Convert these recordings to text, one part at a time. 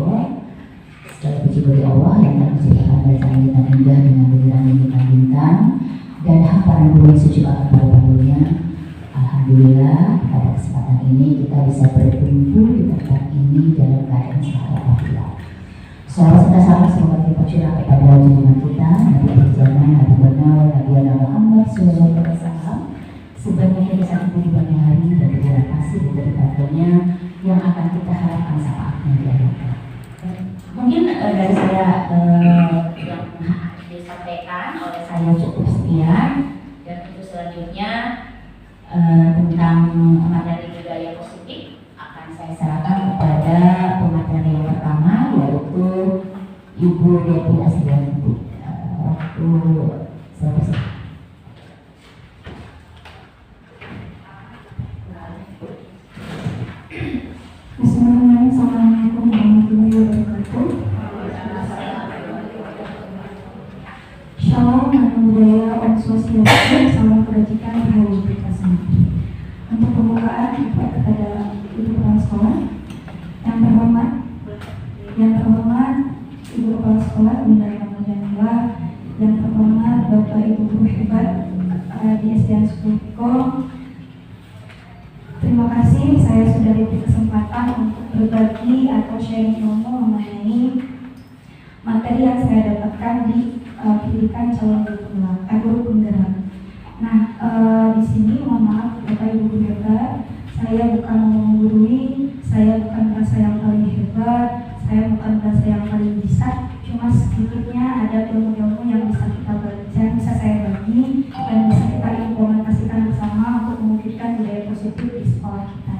Allah. Segala puji bagi Allah yang telah menciptakan barisan bintang indah dengan butiran bintang-bintang dan hamparan bumi suci akan paru-parunya. Alhamdulillah pada kesempatan ini kita bisa berkumpul di tempat ini dalam keadaan sehat walafiat. Salawat serta salam semoga kita curah kepada junjungan kita Nabi Perjalanan Nabi Benar Nabi Muhammad Sallallahu Alaihi Wasallam sebanyak kisah di pagi hari dan terima kasih dari kabarnya yang akan kita harapkan syafaatnya di akhirat. Mungkin dari saya yang disampaikan oleh saya cukup sekian, dan untuk selanjutnya tentang materi budaya positif akan saya serahkan kepada pemateri yang pertama, yaitu Ibu Devi Asdianti. Waktu saya persilakan. Assalamualaikum warahmatullahi wabarakatuh. Shalom, nama budaya, Om Swastiastu, salam kebajikan, rahayu berkasih. Untuk pembukaan kepada Ibu Kepala Sekolah yang terhormat Ibu Kepala Sekolah Bunda Ramadhanila, yang terhormat Bapak Ibu guru hebat di SDN Suko. Terima kasih saya sudah diberi kesempatan untuk berbagi atau sharing ilmu mengenai materi yang saya dapatkan di pendidikan calon guru penggerak. Nah, di sini mohon maaf Bapak Ibu guru hebat, saya bukan mau menggurui, saya bukan merasa yang paling hebat, saya bukan merasa yang paling bisa, cuma sedikitnya ada ilmu-ilmu yang bisa kita baca, bisa saya bagi dan bisa kita implementasikan bersama untuk mewujudkan budaya positif di sekolah kita.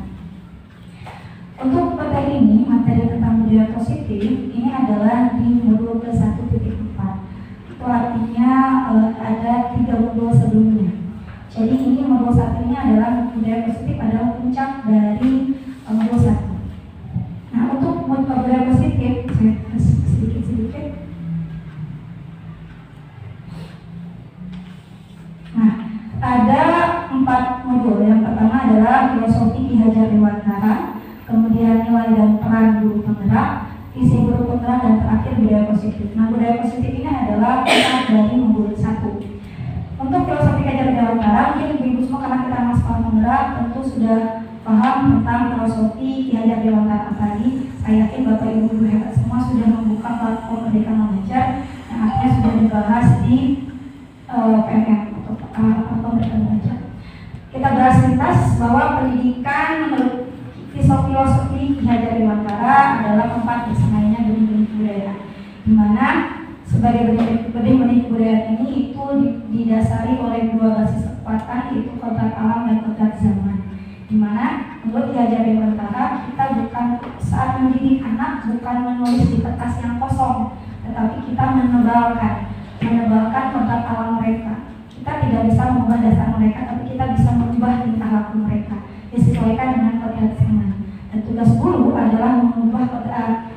Untuk materi ini, materi tentang budaya positif ini adalah di modul ke-1.4. Itu artinya ada 3 modul sebelumnya. Jadi ini modul 1 ini adalah budaya positif adalah puncak dari modul 1. Nah, untuk budaya positif saya sedikit. Nah, ada 4 modul. Yang pertama adalah filosofi Ki Hajar Dewantara, kemudian nilai dan peran guru penggerak, isi guru penggerak, dan terakhir budaya positif. Nah, budaya positif ini adalah puncak dari modul 1. Untuk filosofi Ki Hajar Dewantara, mungkin Ibu semua karena kita anak sekolah penggerak tentu sudah paham tentang filosofi Ki Hajar Dewantara tadi. Saya yakin Bapak Ibu guru hebat semua sudah membuka platform Merdeka Mengajar yang akhirnya sudah dibahas di PMM atau Merdeka Mengajar. Kita bahas lintas bahwa pendidikan menurut filosofi Ki Hajar Dewantara adalah tempat bersenainya benih-benih budaya, di mana sebagai benih-benih budaya ini itu didasari oleh 2 basis kekuatan, yaitu kodrat alam dan kodrat zaman. Di mana menurut Ki Hajar Dewantara kita bukan saat mendidik anak bukan menulis di kertas yang kosong, tetapi kita menebalkan kodrat alam mereka. Kita tidak bisa mengubah dasar mereka, tapi kita bisa mengubah tingkah laku mereka disesuaikan dengan kodrat zaman. Dan tugas guru adalah mengubah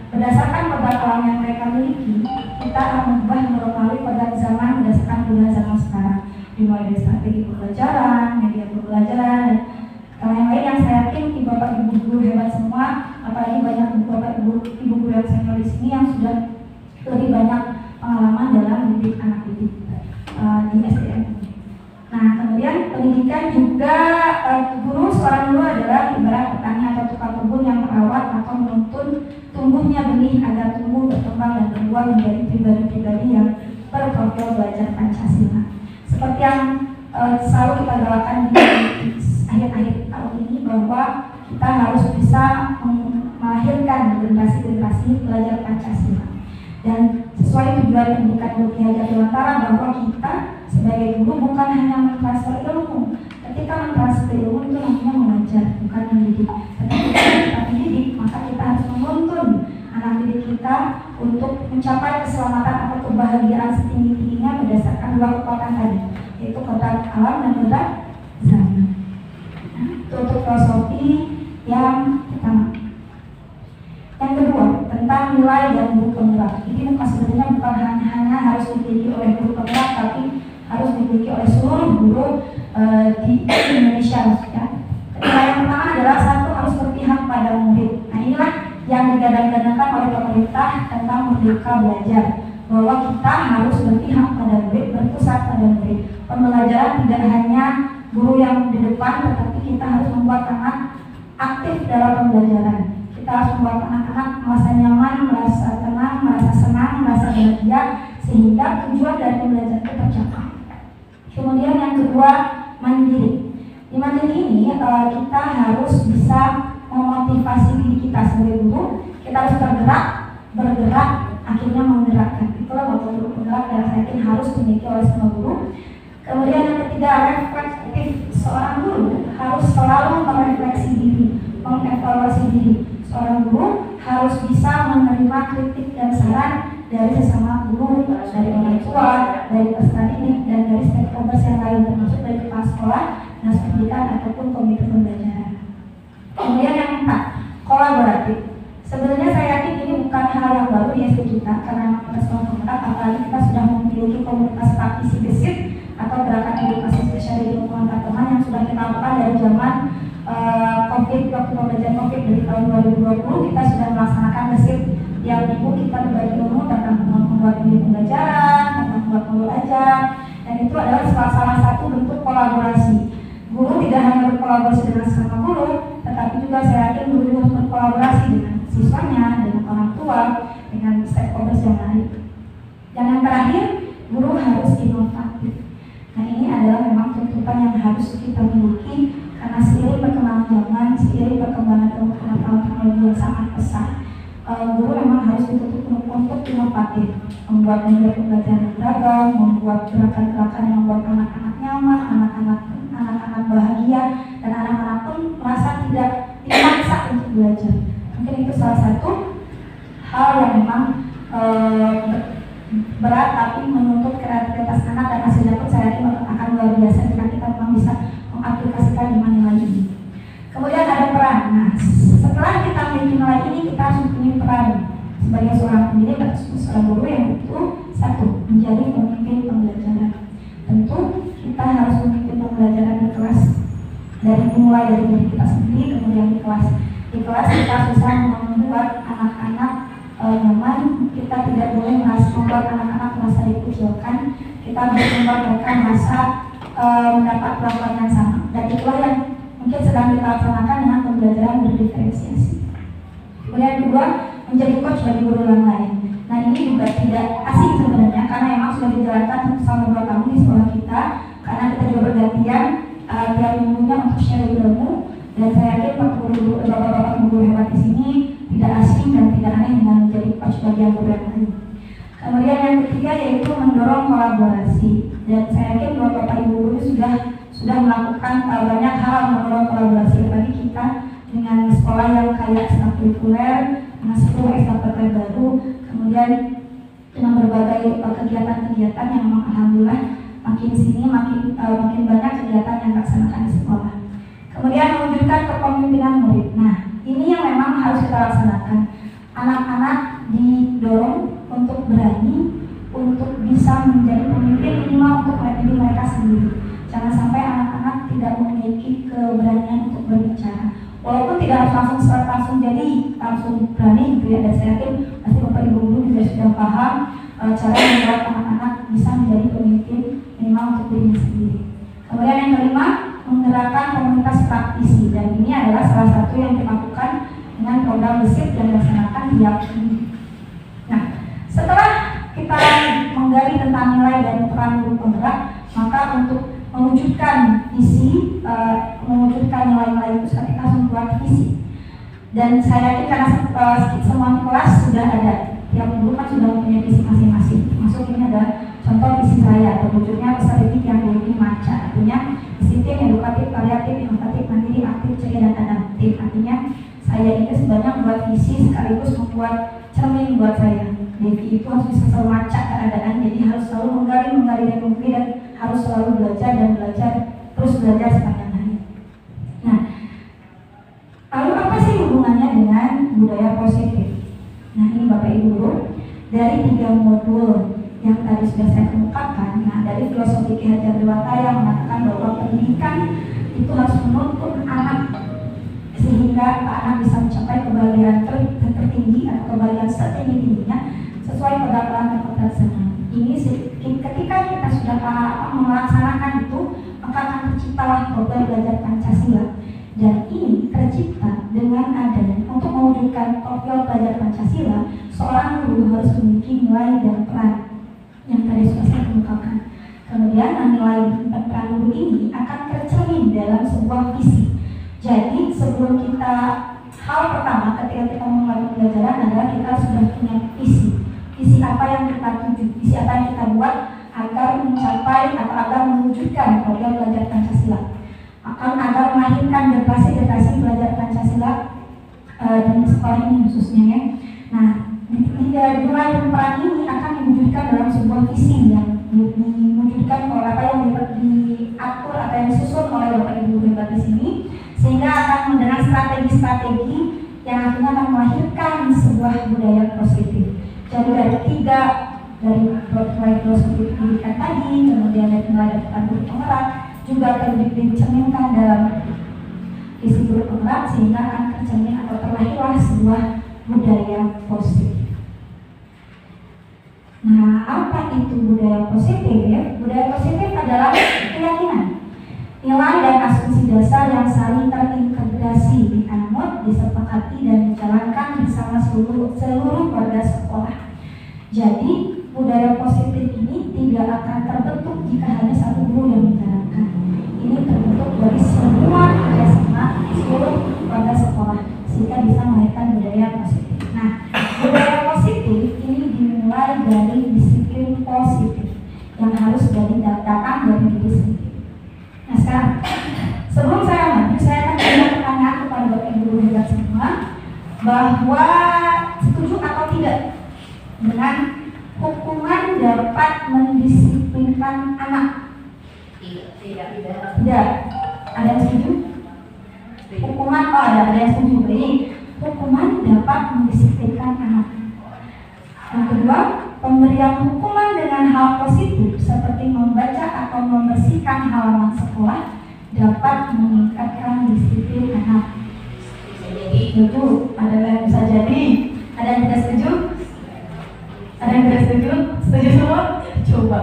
berdasarkan kodrat alam yang mereka miliki. Kita akan mengubah melalui kodrat zaman berdasarkan budaya zaman sekarang, dimulai dari strategi pembelajaran, media pembelajaran, dan lain-lain yang saya yakin Bapak Ibu guru hebat semua, apalagi banyak Bapak Ibu guru yang senior di sini yang sudah lebih banyak pengalaman dalam mendidik anak didik di SDN. Nah, kemudian pendidikan juga guru seorang guru adalah ibarat petani atau tukang kebun yang merawat atau menuntun tumbuhnya benih agar tumbuh, berkembang, dan berbuah menjadi pribadi-pribadi yang berprofil belajar Pancasila. Seperti yang selalu kita galakan di akhir-akhir tahun ini, bahwa kita harus bisa melahirkan generasi-generasi pelajar Pancasila. Dan sesuai tujuan pendidikan Ki Hajar Dewantara bahwa kita sebagai guru bukan hanya mentransfer ilmu. Ketika mentransfer ilmu itu namanya mengajar, bukan mendidik. Ketika kita mendidik, maka kita harus menuntun anak didik kita untuk mencapai keselamatan atau kebahagiaan setinggi-tingginya berdasarkan 2 kekuatan tadi, yaitu kodrat alam dan kodrat zaman. Nah, itu untuk filosofi yang pertama. Yang kedua, tentang nilai dan guru penggerak. Ini sebenarnya bukan hanya harus dimiliki oleh guru penggerak, tapi harus dimiliki oleh seluruh guru di Indonesia. Ya. Nilai yang pertama adalah 1, harus berpihak pada murid. Nah, inilah yang digadang-gadangkan oleh Bapak pemerintah tentang Merdeka Belajar, bahwa kita harus berpihak pada murid, berpusat pada murid. Pembelajaran tidak hanya guru yang di depan, tetapi kita harus membuat anak aktif dalam pembelajaran. Kita harus membuat anak-anak merasa nyaman, merasa tenang, merasa senang, merasa bahagia, sehingga tujuan dari pembelajaran itu tercapai. Kemudian yang kedua, mandiri. Di mandiri ini kita harus bisa memotivasi diri kita sebagai guru. Kita harus bergerak, akhirnya menggerakkan. Itulah moto guru penggerak yang saya yakin harus dimiliki oleh semua guru. Kemudian yang ketiga, reflektif. Seorang guru harus selalu merefleksi diri, mengevaluasi diri. Seorang guru harus bisa menerima kritik dan saran dari sesama guru, dari orang tua, dari peserta didik, dan dari stakeholders yang lain, termasuk dari kepala sekolah, dinas pendidikan, ataupun komite pembelajaran. Kemudian yang keempat, kolaboratif. Sebenarnya saya yakin ini bukan hal yang baru di SD kita, karena kita sekolah penggerak, apalagi kita sudah memiliki komunitas praktisi gesit atau gerakan edukasi spesial di lingkungan teman yang sudah kita lakukan dari zaman COVID, waktu pembelajaran COVID dari tahun 2020. Kita sudah melaksanakan gesit yang ibu kita berbagi ilmu tentang membuat video pembelajaran, tentang membuat modul ajar, dan itu adalah salah satu bentuk kolaborasi. Guru tidak hanya berkolaborasi dengan sesama guru, tetapi juga saya yakin guru juga harus berkolaborasi dengan siswanya, dengan orang tua, dengan stakeholders yang lain. Dan yang terakhir, guru harus inovatif. Nah, ini adalah memang tuntutan yang harus kita miliki, karena seiring perkembangan zaman, seiring perkembangan ilmu pengetahuan teknologi yang sangat pesat, guru memang harus dituntut untuk inovatif, membuat media pembelajaran yang beragam, membuat gerakan-gerakan yang membuat anak-anak nyaman, anak-anak bahagia, dan anak-anak pun merasa tidak dipaksa untuk belajar. Mungkin itu salah satu hal yang memang berat, tapi menuntut kreativitas anak, dan hasilnya pun saya yakin akan luar biasa jika kita memang bisa mengaplikasikan nilai ini. Kemudian ada peran. Nah, setelah kita memiliki nilai ini, kita harus mempunyai peran sebagai seorang pendidik atau seorang guru yang itu satu, menjadi pemimpin pembelajaran. Tentu kita harus memimpin pembelajaran di kelas, dari dimulai dari diri kita sendiri, kemudian di kelas. Di kelas kita bisa membuat anak-anak nyaman. Kita tidak boleh membuat anak-anak merasa dikucilkan. Kita harus membuat mereka merasa mendapat perlakuan yang sama. Dan itulah yang mungkin sedang kita laksanakan dengan pembelajaran berdiferensiasi. Kemudian kedua, menjadi coach bagi guru yang lain. Nah, ini juga tidak asing sebenarnya, karena memang sudah dijalankan selama 2 tahun di sekolah kita, karena kita juga bergantian tiap minggunya untuk share ilmu. Dan saya yakin bapak-bapak guru hebat di sini tidak asing dan tidak aneh dengan menjadi coach bagi guru yang lain. Kemudian yang ketiga yaitu mendorong kolaborasi. Dan saya yakin bapak ibu guru sudah melakukan banyak hal mendorong kolaborasi bagi kita dengan sekolah yang kaya ekstrakurikuler, dengan 10 ekstrakurikuler baru, kemudian dengan berbagai kegiatan-kegiatan yang memang alhamdulillah makin sini makin banyak kegiatan yang dilaksanakan di sekolah. Kemudian mewujudkan kepemimpinan murid. Nah, ini yang memang harus kita laksanakan. Anak-anak didorong untuk berani, untuk bisa menjadi pemimpin minimal untuk diri mereka sendiri. Jangan sampai anak-anak tidak memiliki keberanian untuk berbicara. Walaupun tidak harus langsung berani gitu ya. Dan saya yakin pasti bapak ibu guru juga sudah paham cara membuat anak-anak bisa menjadi pemimpin minimal untuk dirinya sendiri. Kemudian yang kelima, menggerakkan komunitas praktisi. Dan ini adalah salah satu yang dilakukan dengan program gesit yang dilaksanakan tiap minggu. Nah, setelah kita menggali tentang nilai dan peran guru penggerak, maka untuk mewujudkan visi, mewujudkan nilai-nilai itu kita harus membuat visi. Dan saya yakin karena semua kelas sudah ada, tiap guru kan sudah mempunyai visi masing-masing. Masuk ini ada contoh visi saya, terwujudnya peserta didik yang memiliki maca, artinya disiplin, edukatif, variatif, inovatif, mandiri, aktif, ceria, dan adaptif. Artinya saya ini sebenarnya membuat visi sekaligus membuat cermin buat saya. Devi itu harus bisa selalu maca keadaan, jadi harus selalu menggali dan menggali, dan harus selalu belajar terus belajar sepanjang hari. Nah, lalu apa sih hubungannya dengan budaya positif? Nah, ini Bapak Ibu Guru, dari 3 modul yang tadi sudah saya kemukakan. Nah, dari filosofi Ki Hajar Dewantara yang mengatakan bahwa pendidikan itu harus menuntun anak sehingga anak bisa mencapai kebahagiaan tertinggi tinggi atau kebahagiaan setinggi-tingginya sesuai pada peran dan pelaksanaan. Ini ketika kita sudah melaksanakan itu, maka akan terciptalah program belajar Pancasila. Dan ini tercipta dengan adanya untuk mewujudkan profil belajar Pancasila, seorang guru harus memiliki nilai dan peran yang tadi sudah saya kemukakan. Kemudian nilai dan peran guru ini akan tercermin dalam sebuah visi. Jadi sebelum kita, hal pertama ketika kita memulai pembelajaran adalah kita sudah punya visi. Visi apa yang kita tuju, visi apa yang kita buat agar mencapai atau agar mewujudkan program belajar Pancasila, akan agar melahirkan generasi-generasi belajar Pancasila di sekolah ini khususnya ya. Nah, nilai dan peran ini akan diwujudkan dalam sebuah visi yang diwujudkan oleh apa yang diatur atau yang disusun oleh Bapak Ibu hebat di sini, sehingga akan dengan strategi-strategi yang akhirnya akan melahirkan sebuah budaya positif. Jadi dari filosofi pendidikan tadi, kemudian dari nilai dan peran guru penggerak juga tercerminkan dalam visi guru penggerak, sehingga akan tercermin atau terlahirlah sebuah budaya positif. Nah, apa itu budaya positif ya? Budaya positif adalah keyakinan, nilai dan asumsi dasar yang saling terintegrasi, dianut, disepakati, dan dijalankan bersama seluruh warga sekolah. Jadi, budaya positif ini tidak akan terbentuk jika hanya satu guru yang menjalankan. Ini terbentuk dari semua kerjasama seluruh warga sekolah, sehingga bisa melahirkan budaya positif. Nah, budaya positif ini dimulai dari disiplin positif yang harus datang dari diri sendiri. Nah, sekarang sebelum saya lanjut, saya akan berikan pertanyaan kepada Bapak Ibu hebat semua, bahwa setuju atau tidak dengan hukuman dapat mendisiplinkan anak? Tidak. Ada yang setuju? Hukuman, ada yang setuju. Baik. Hukuman dapat mendisiplinkan anak. Yang kedua, pemberian hukuman dengan hal positif seperti membaca atau membersihkan halaman sekolah dapat meningkatkan disiplin anak. Setuju? Ada yang bisa jadi? Ada yang tidak setuju? Ada yang tidak setuju? Setuju semua? Coba.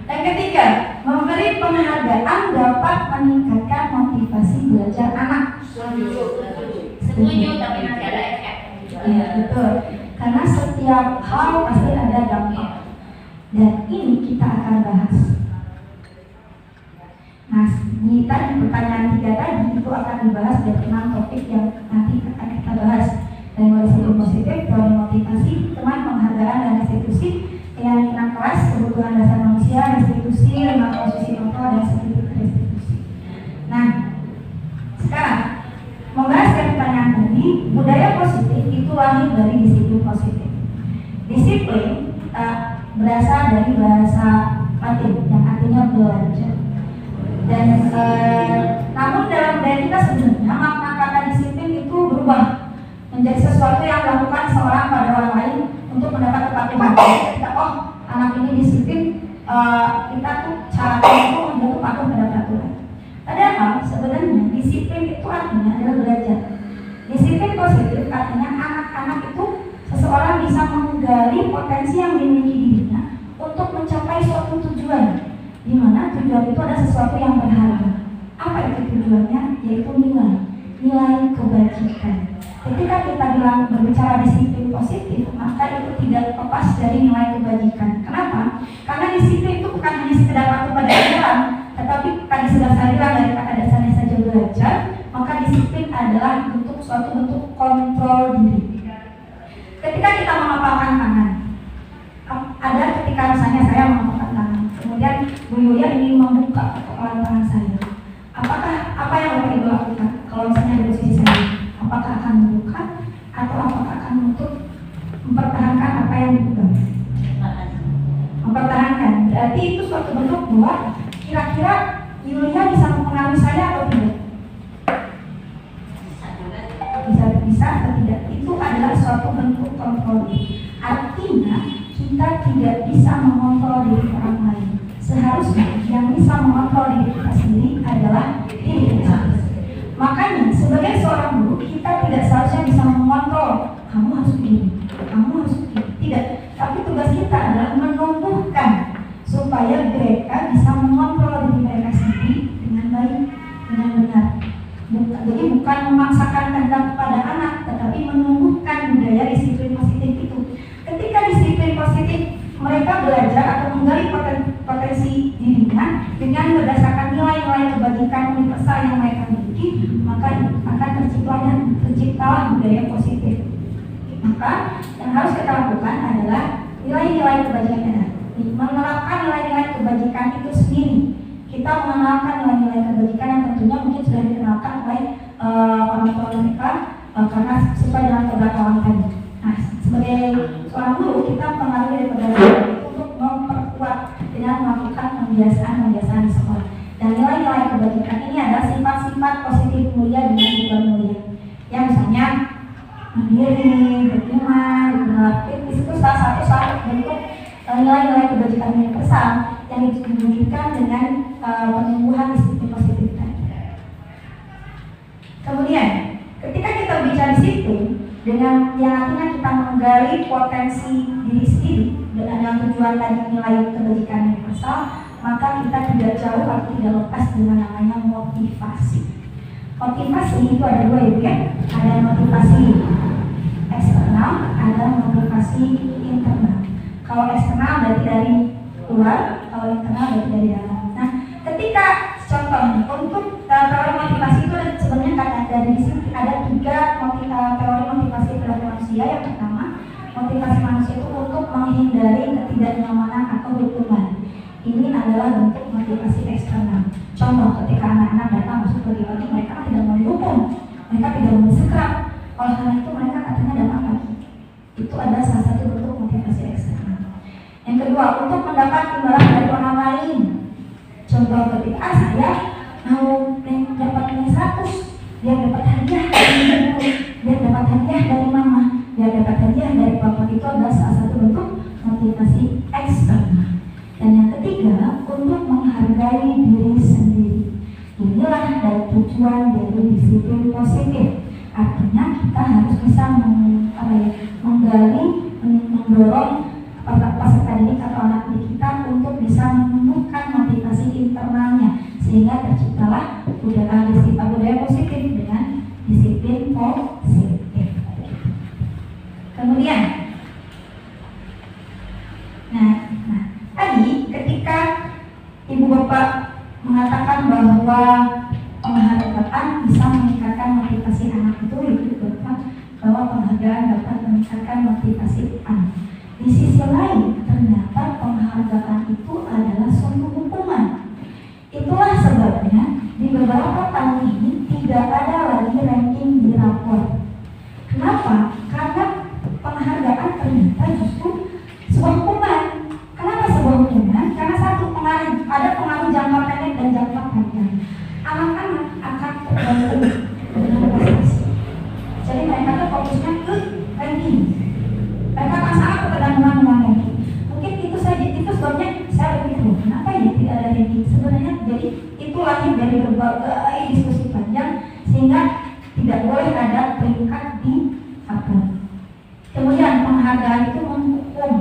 Yang ketiga, memberi penghargaan dapat meningkatkan motivasi belajar anak. Setuju, tapi nanti ada efek. Iya, betul. Karena setiap hal pasti ada dampak. Dan ini kita akan bahas. Nah, di tadi pertanyaan 3 tadi itu akan dibahas dari 6 topik yang nanti akan kita bahas. Dari mulai segi positif, teori motivasi, teman, penghargaan, dan restitusi, keyakinan kelas, kebutuhan dasar manusia, restitusi, 5 posisi kontrol, dan sedikit restitusi. Nah, sekarang membahas dari pertanyaan tadi, budaya positif itu lahir dari disiplin positif. Disiplin berasal dari bahasa Latin yang artinya belajar. Dan namun dalam budaya kita sebenarnya makna kata disiplin itu berubah menjadi sesuatu yang dilakukan seorang pada orang lain untuk mendapat kepatuhan. Kita anak ini disiplin, kita tuh cara itu untuk patuh pada peraturan. Padahal sebenarnya disiplin itu artinya adalah belajar. Disiplin positif artinya anak-anak itu seseorang bisa menggali potensi yang dimiliki dirinya untuk mencapai suatu tujuan, di mana tujuan itu ada sesuatu yang berharga. Apa itu tujuannya? Yaitu nilai kebajikan. Ketika kita berbicara disiplin positif, maka itu tidak lepas dari nilai kebajikan. Kenapa? Karena disiplin itu bukan hanya sekedar patuh pada aturan, tetapi tadi sudah saya bilang dari kata dasarnya saja belajar, maka disiplin adalah bentuk suatu bentuk kontrol diri. Ketika kita menghafalkan tangan, ada ketika misalnya saya menghafalkan tangan, kemudian Bu Yulia ingin membuka kepala tangan saya. Apa yang Bapak Ibu lakukan? Kalau misalnya dari sisi saya, apakah akan membuka atau apakah akan menutup, mempertahankan apa yang dibuka? Mempertahankan. Berarti itu suatu bentuk bahwa kira-kira Yulia bisa mempengaruhi saya atau tidak? Bisa atau tidak? Itu adalah suatu bentuk kontrol. Artinya kita tidak bisa mengontrol diri orang lain. Seharusnya yang bisa mengontrol diri kita sendiri adalah diri kita sendiri. Makanya sebagai seorang guru kita tidak seharusnya bisa mengontrol kamu harus begini, kamu harus begini. Tidak, tapi tugas kita adalah menumbuhkan supaya mereka bisa mengontrol diri mereka sendiri dengan baik, dengan benar. Jadi bukan memaksakan kehendak kepada anak, tetapi menumbuhkan budaya disiplin positif itu. Ketika disiplin positif mereka belajar atau menggali potensi dirinya dengan berdasarkan nilai-nilai kebajikan universal yang mereka miliki, maka akan terciptalah budaya positif. Maka yang harus kita lakukan adalah nilai-nilai kebajikan, menerapkan nilai-nilai kebajikan itu sendiri. Kita mengenalkan nilai-nilai kebajikan yang tentunya mungkin sudah dikenalkan oleh orang tua mereka karena sesuai dengan pengetahuan tadi. Nah, sebagai seorang guru kita mempengaruhi daripada itu untuk memperkuat dengan melakukan pembiasaan di sekolah. Dan nilai-nilai kebajikan ini adalah sifat-sifat positif mulia dengan tujuan mulia. Ya, misalnya mandiri, beriman, kritis itu salah satu bentuk nilai-nilai kebajikan universal yang diwujudkan dengan penumbuhan disiplin positif tadi. Kemudian, ketika kita bicara disiplin dengan yang artinya kita menggali potensi diri sendiri dengan tujuan tadi nilai kebajikan universal, maka kita tidak jauh atau tidak lepas dengan namanya motivasi. Motivasi itu ada dua ya, ada motivasi eksternal, ada motivasi internal. Kalau eksternal berarti dari luar, kalau internal berarti dari dalam. Nah, ketika contohnya untuk teori motivasi itu sebenarnya dari sini ada tiga teori motivasi perilaku manusia. Yang pertama, motivasi manusia itu untuk menghindari ketidaknyamanan atau hukuman. Ini adalah bentuk motivasi eksternal. Contoh, ketika anak-anak datang masuk ke pagi, mereka tidak mau dihukum, mereka tidak mau disekap. Oleh karena itu mereka katanya datang pagi. Itu adalah salah satu bentuk motivasi eksternal. Yang kedua, untuk mendapat imbalan dari orang lain. Contoh ketika saya mau dapat nilai 100, dia dapat hadiah dari ibu, dia dapat hadiah dari mama, dia dapat hadiah dari papa. Itu adalah salah satu bentuk motivasi eksternal. Dan yang ketiga, untuk menghargai diri sendiri. Inilah dari tujuan dari disiplin positif. Artinya kita harus bisa menggali, mendorong peserta didik atau anak didik kita untuk bisa menumbuhkan motivasi internalnya sehingga terciptalah budaya positif dengan disiplin positif. Kemudian, nah tadi ketika ibu bapak mengatakan bahwa penghargaan bisa meningkatkan motivasi anak itu bahwa penghargaan dapat meningkatkan motivasi anak. Di sisi lain, ternyata penghargaan itu adalah suatu hukuman. Itulah sebabnya di beberapa tahun ini tidak ada lagi ranking di rapor. Kenapa? Karena penghargaan ternyata justru sebuah hukuman. Kenapa sebuah hukuman? Karena satu ada pengaruh jangka pendek dan jangka panjang. Anak-anak akan terbantu dengan prestasi. Jadi mereka tuh fokusnya ke ranking. Mereka akan sangat ketergantungan dengan ranking. Mungkin itu saja, itu sebabnya saya berpikir, kenapa ya tidak ada ranking? Sebenarnya jadi itu lahir dari berbagai diskusi panjang sehingga tidak boleh ada peringkat di rapor. Kemudian penghargaan itu menghukum,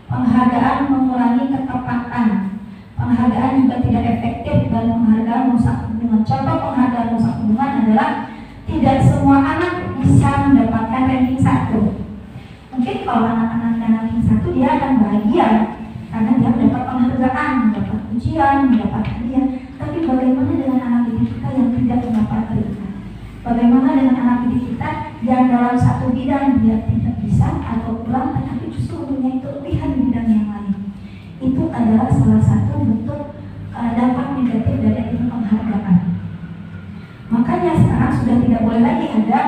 penghargaan mengurangi ketepatan, penghargaan juga tidak efektif dan penghargaan merusak hubungan. Contoh penghargaan merusak hubungan adalah tidak semua anak bisa mendapatkan ranking 1. Mungkin kalau anak-anak yang ranking 1 dia akan bahagia karena dia mendapat penghargaan, mendapat ujian, mendapat hadiah. Tapi bagaimana dengan anak didik kita yang tidak mendapat peringkat? Bagaimana dengan anak didik kita yang dalam satu bidang dia tidak bisa atau kurang, tetapi justru mempunyai kelebihan di bidang yang lain? Itu adalah salah satu bentuk dampak negatif dari penghargaan. Makanya sekarang sudah tidak boleh lagi ada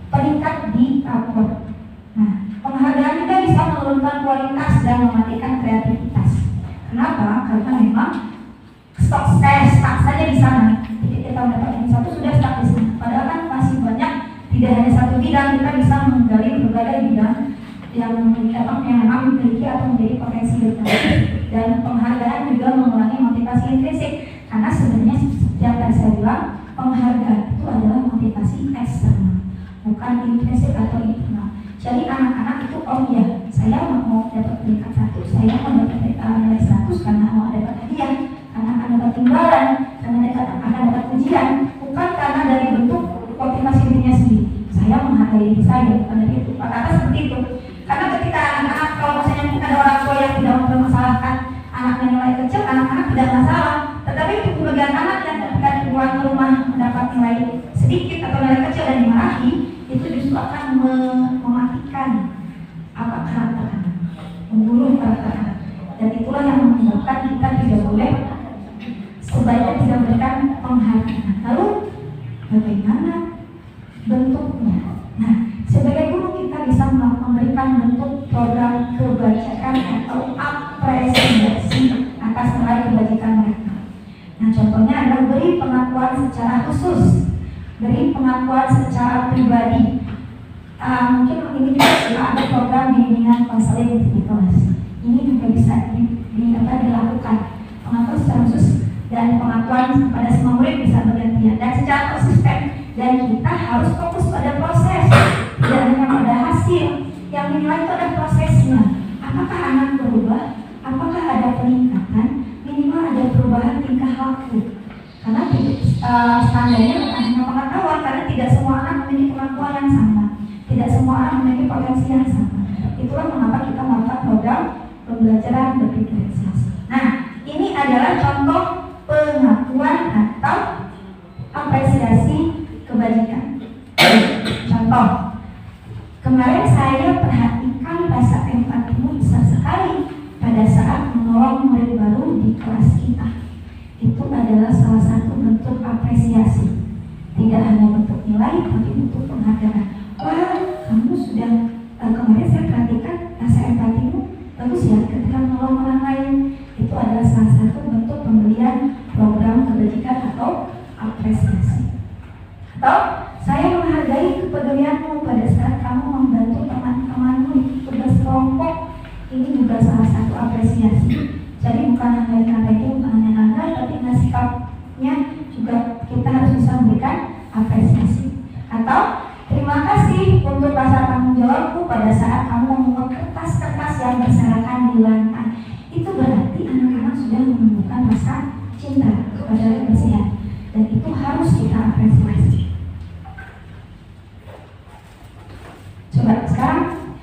peringkat di rapor. Nah, penghargaan juga bisa menurunkan kualitas dan mematikan kreativitas. Kenapa? Karena memang stuck saja di sana. Jadi kita mendapat yang satu sudah stuck di sana. Padahal kan masih banyak, tidak hanya satu bidang, kita bisa menggali berbagai bidang yang memang memiliki atau menjadi potensi berkembang. Dan penghargaan juga mengurangi motivasi intrinsik. Karena sebenarnya yang tadi saya bilang, penghargaan itu adalah motivasi eksternal, bukan intrinsik atau internal. Jadi anak-anak itu, oh iya, saya mau dapat peringkat 1, saya mau dapat nilai 100 karena mau dapat hadiah, karena akan dapat imbalan, karena akan dapat ujian, bukan karena dari bentuk motivasi dirinya sendiri. Saya menghargai diri saya, bukan dari itu. Kata seperti itu. Karena ketika anak-anak, kalau misalnya ada orang tua yang tidak mempermasalahkan anaknya nilai kecil, anak-anak tidak masalah. Tetapi untuk bagian anak yang ketika pulang ke rumah mendapat nilai sedikit atau nilai kecil dan dimarahi, itu justru akan mematikan karakter anak, membunuh karakter anak. Dan itulah yang menyebabkan kita tidak boleh, sebaiknya tidak memberikan penghargaan. Lalu bagaimana bentuknya? Nah, sebagai guru kita bisa memberikan bentuk program kebajikan atau apresiasi atas nilai kebajikan mereka. Nah, contohnya adalah beri pengakuan secara khusus, beri pengakuan secara pribadi. Mungkin ini juga ada program bimbingan konseling di kelas. Ini juga bisa dilakukan pengakuan secara khusus dan pengakuan kepada semua murid bisa bergantian dan secara konsisten. Dan kita harus fokus pada proses, tidak hanya pada hasil. Yang dinilai itu ada prosesnya. Apakah anak berubah? Apakah ada peningkatan? Minimal ada perubahan tingkah laku. Karena standarnya bukan hanya pengetahuan, karena tidak semua anak memiliki kemampuan yang sama, tidak semua anak memiliki potensi yang sama. Itulah mengapa kita melakukan program pembelajaran berdiferensiasi. Nah, ini adalah contoh pengakuan atau apresiasi kebajikan. Contoh, kemarin saya perhatikan rasa empatimu besar sekali pada saat menolong murid baru di kelas kita. Itu adalah salah satu bentuk apresiasi. Tidak hanya bentuk nilai, tapi bentuk penghargaan. Wah, kamu sudah kemarin saya perhatikan rasa empatimu bagus ya ketika menolong orang lain. Itu adalah salah satu bentuk pemberian program kebajikan atau apresiasi. Atau saya menghargai kepedulianmu pada saat kamu membantu teman-temanmu di tugas kelompok. Ini juga salah satu apresiasi. Jadi bukan hanya dikatakan, bukan hanya anggar, tapi dengan sikapnya juga kita harus bisa memberikan apresiasi. Atau terima kasih untuk rasa tanggung jawabku pada saat kamu memungut kertas-kertas yang berserakan di lantai. Itu berarti anak-anak sudah menemukan rasa cinta kepada kebersihan, dan itu harus kita apresiasi. Coba sekarang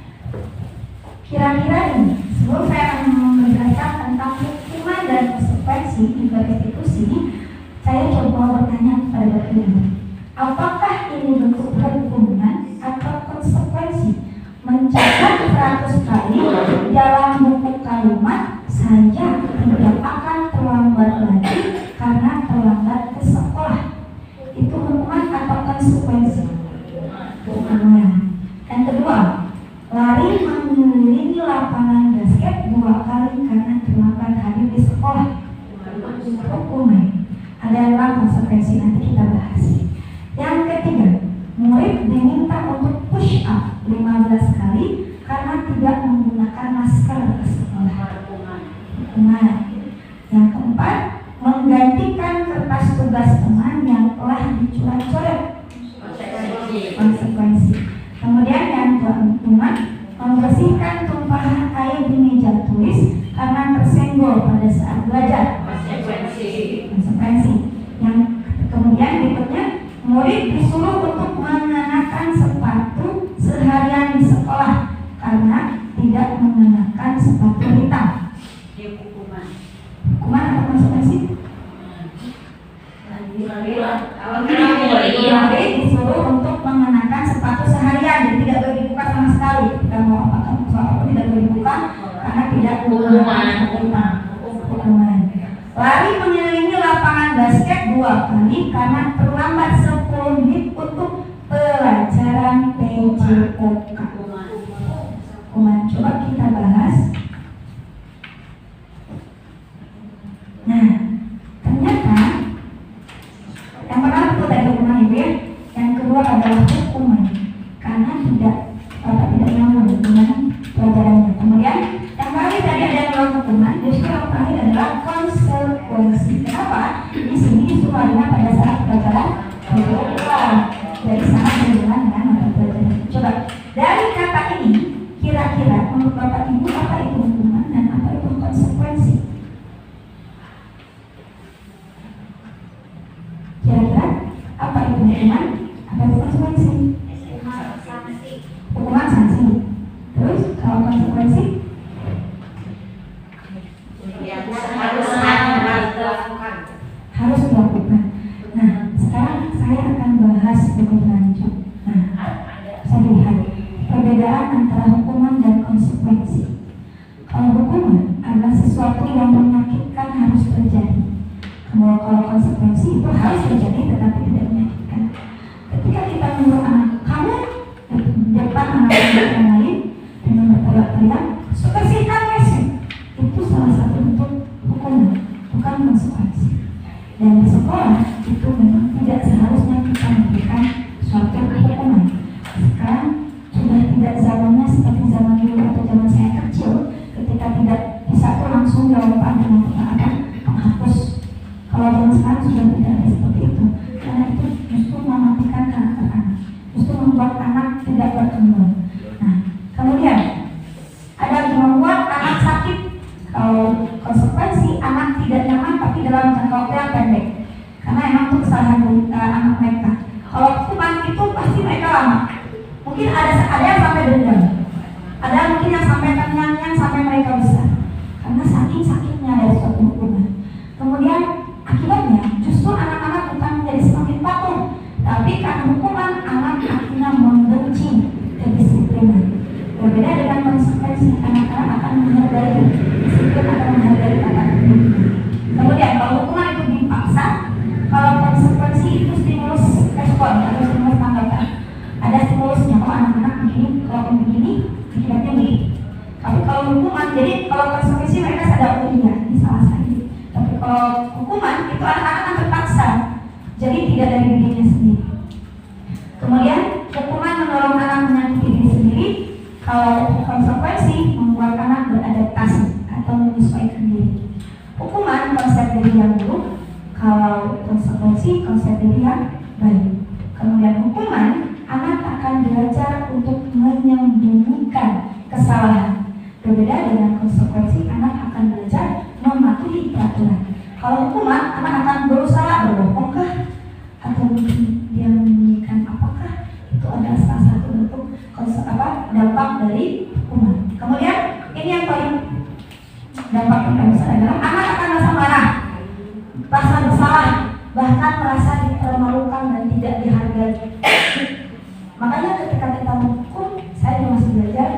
kira-kira ini, sebelum saya akan menjelaskan tentang hukuman dan konsekuensi di restitusi, saya coba bertanya kepada Bapak Ibu, apakah ini bentuk hukuman atau konsekuensi? Mencatat 100 kali dalam buku kalimat saja tidak akan terlambat lagi karena terlambat ke sekolah. Itu hukuman atau konsekuensi? Hukuman. Yang kedua, lari mengelilingi lapangan basket 2 kali karena terlambat hadir di sekolah. Hukuman. Adalah konsekuensi, nanti kita bahas. Yang ketiga, murid diminta untuk push up 15 kali karena tidak menggunakan masker ke sekolah. Hukuman. Yang keempat, menggantikan kertas tugas teman yang telah dicoret-coret. Konsekuensi. Kemudian yang keempat, membersihkan tumpahan air di meja tulis karena tersenggol pada saat belajar. Konsekuensi. Yang kemudian berikutnya, murid disuruh untuk mengenakan sepatu seharian di sekolah karena tidak mengenakan sepatu hitam. Hukuman atau konsekuensi? Murid disuruh untuk mengenakan sepatu seharian, jadi tidak boleh dibuka sama sekali. Kita mau apapun tidak boleh dibuka karena tidak menggunakan sepatu hitam. Hukuman. Lari mengelilingi lapangan basket 2 kali karena terlambat 10 menit untuk pelajaran PJOK. Hukuman. Coba kita bahas. Nah, ternyata yang pertama itu tadi hukuman ibu ya. Yang kedua adalah hukuman karena tidak nyambung dengan pelajarannya. Kemudian yang terakhir tadi ada yang hukuman, justru yang terakhir adalah konsekuensi. Kenapa? Di sini suaranya pada saat pelajaran PJOK. Jadi sangat berhubungan dengan mata pelajaran. Coba dari kata sesuatu yang menyakitkan harus terjadi. Kalau konsekuensi itu harus terjadi tetapi tidak menyakitkan. Ketika kita menyuruh anak kamu depan anak yang lain dengan berteriak-teriak, bersihkan WC, itu salah satu bentuk hukuman, bukan konsekuensi. Dan di sekolah itu memang tidak seharusnya kita memberikan suatu hukuman. Sekarang sudah tidak zamannya seperti zaman dulu atau zaman saya kecil, ketika tidak bisa tuh langsung jawaban dengan menghapus. Kalau zaman sekarang sudah tidak ada seperti itu, karena itu justru mematikan karakter anak, justru membuat anak tidak berkembang. Nah, kemudian ada membuat anak sakit. Kalau konsekuensi anak tidak nyaman tapi dalam jangka waktu yang pendek, karena emang itu kesalahan anak mereka. Kalau hukuman itu pasti mereka lama. Mungkin ada yang sampai dendam, ada mungkin yang sampai kenyang sampai mereka besar, karena saking sakitnya dari suatu hukuman. Kemudian akibatnya justru anak-anak bukan menjadi semakin patuh, tapi karena hukuman anak akhirnya membenci kedisiplinan. Berbeda dengan konsekuensi, anak-anak akan menghargai disiplin, akan menghargai kata. Kemudian kalau hukuman itu dipaksa, kalau konsekuensi itu stimulus respon atau stimulus tanggapan. Ada stimulusnya, kalau anak-anak begini, kalau begini, akibatnya begini. Tapi kalau hukuman, jadi kalau konsekuensi mereka sadar, oh iya, ini salah saya. Tapi kalau hukuman itu anak-anak akan terpaksa, jadi tidak dari dirinya sendiri. Kemudian hukuman mendorong anak menyakiti diri sendiri. Kalau konsekuensi membuat anak beradaptasi atau menyesuaikan diri. Hukuman konsep diri yang buruk, kalau konsekuensi konsep diri yang baik. Kemudian hukuman anak akan belajar untuk menyembunyikan kesalahan. Berbeda dengan konsekuensi, anak akan belajar mematuhi peraturan. Kalau hukuman, anak akan berusaha berbohongkah atau mungkin dia menyembunyikan apakah. Itu adalah salah satu bentuk dampak dari hukuman. Kemudian ini yang paling dampak yang paling besar adalah anak akan merasa marah, merasa bersalah, bahkan merasa dipermalukan dan tidak dihargai. Makanya ketika kita menghukum, saya masih belajar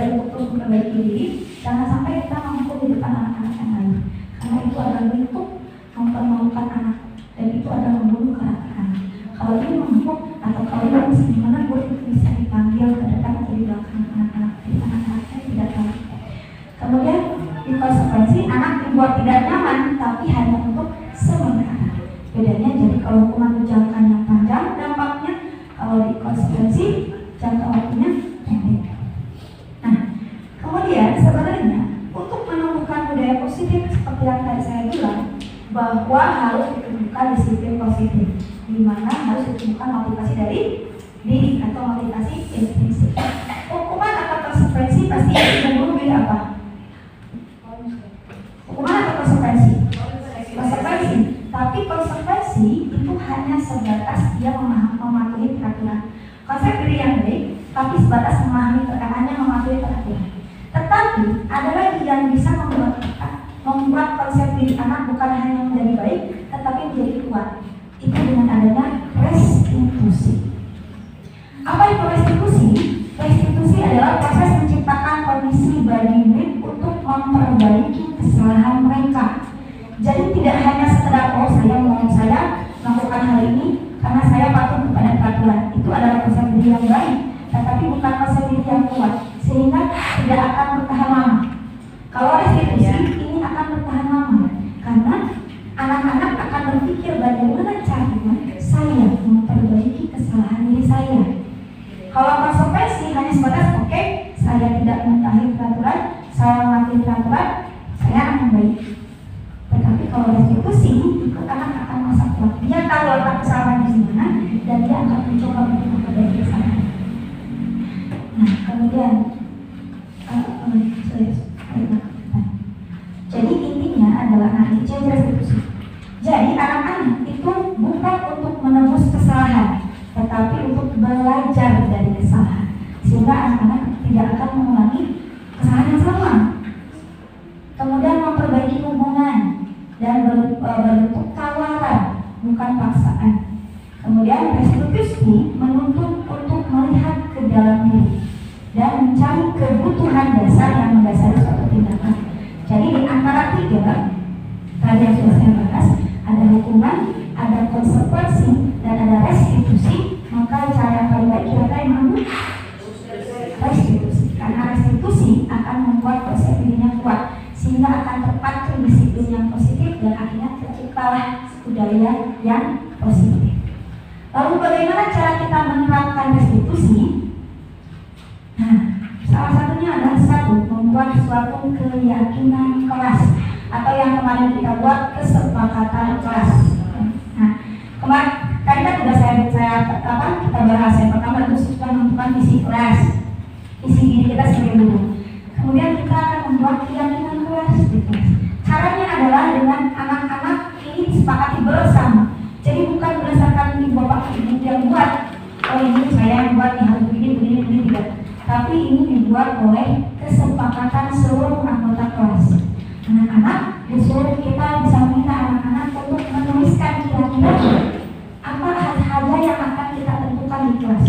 untuk terus memperbaiki diri, jangan sampai kita menghukum di depan anak-anak yang lain, karena itu adalah bentuk mempermalukan anak dan itu adalah membunuh karakter anak. Kalau ini menghukum atau kalau ini bisa dimana gue itu bisa dipanggil ke depan atau di belakang anak-anak, jadi anak-anaknya tidak tahu. Kemudian di konsekuensi anak dibuat tidak nyaman tapi hanya untuk sementara. Bedanya jadi kalau hukuman jangkanya panjang dampaknya, kalau di konsekuensi jangka waktunya pendek. Nah, kemudian sebenarnya untuk menumbuhkan budaya positif seperti yang tadi saya bilang, bahwa harus ditumbuhkan disiplin positif, di mana harus ditemukan motivasi dari diri atau motivasi intrinsik. Hukuman atau konsekuensi pasti dulu beda apa? Hukuman atau konsekuensi? Konsekuensi. Tapi konsekuensi itu hanya sebatas dia mematuhi peraturan. Konsep diri yang baik, tapi sebatas memahami hanya mematuhi peraturan. Tetapi ada lagi yang bisa membuat konsep diri anak bukan hanya menjadi baik, tetapi menjadi kuat. Itu dengan adanya restitusi. Apa itu restitusi? Restitusi adalah proses menciptakan kondisi bagi murid untuk memperbaiki kesalahan mereka. Jadi tidak hanya sekedar saya melakukan hal ini karena saya patuh kepada peraturan. Itu adalah konsep diri yang baik, tetapi bukan konsep diri yang kuat, sehingga tidak akan bertahan lama. Kalau restitusi ini akan bertahan lama, karena anak-anak akan berpikir bagaimana caranya saya memperbaiki kesalahan diri saya. Kalau konsekuensi hanya sebatas oke, saya tidak mentaati peraturan, saya mematuhi peraturan, saya akan baik. Tetapi kalau restitusi, itu anak akan merasa kuat. Dia tahu letak kesalahan di mana dan dia akan mencoba untuk memperbaiki kesalahan. Nah, kemudian jadi intinya adalah change restitusi. Jadi anak-anak itu bukan untuk menebus kesalahan, tetapi untuk belajar dari kesalahan, sehingga anak-anak tidak akan mengulangi kesalahan yang sama. Kemudian memperbaiki hubungan dan berbentuk tawaran, bukan paksaan. Kemudian restitusi menuntut untuk melihat ke dalam diri dan mencari kebutuhan dasar yang mendasari suatu tindakan. Jadi tadi yang sudah saya bahas, ada hukuman, ada konsekuensi, dan ada restitusi. Maka cara yang paling baik kira-kira yang mana? Restitusi. Karena restitusi akan membuat proses dirinya kuat, sehingga akan terpacu disiplin yang positif dan akhirnya terciptalah budaya yang positif. Lalu bagaimana cara kita menerapkan restitusi? Nah, salah satunya adalah membuat suatu keyakinan kelas, atau yang kemarin kita buat kesepakatan kelas. Nah, kemarin tadi kan sudah kita bahas yang pertama itu sudah menentukan visi kelas, visi diri kita sebagai guru. Kemudian kita akan membuat keyakinan kelas di kelas. Caranya adalah dengan anak-anak ini disepakati bersama. Jadi bukan berdasarkan ibu bapak ibu yang buat, oh ini saya yang buat nih harus begini tidak. Tapi ini dibuat oleh kesepakatan seluruh anggota kelas. Anak-anak disuruh, kita bisa minta anak-anak untuk menuliskan kira-kira apa hal-hal yang akan kita tentukan di kelas.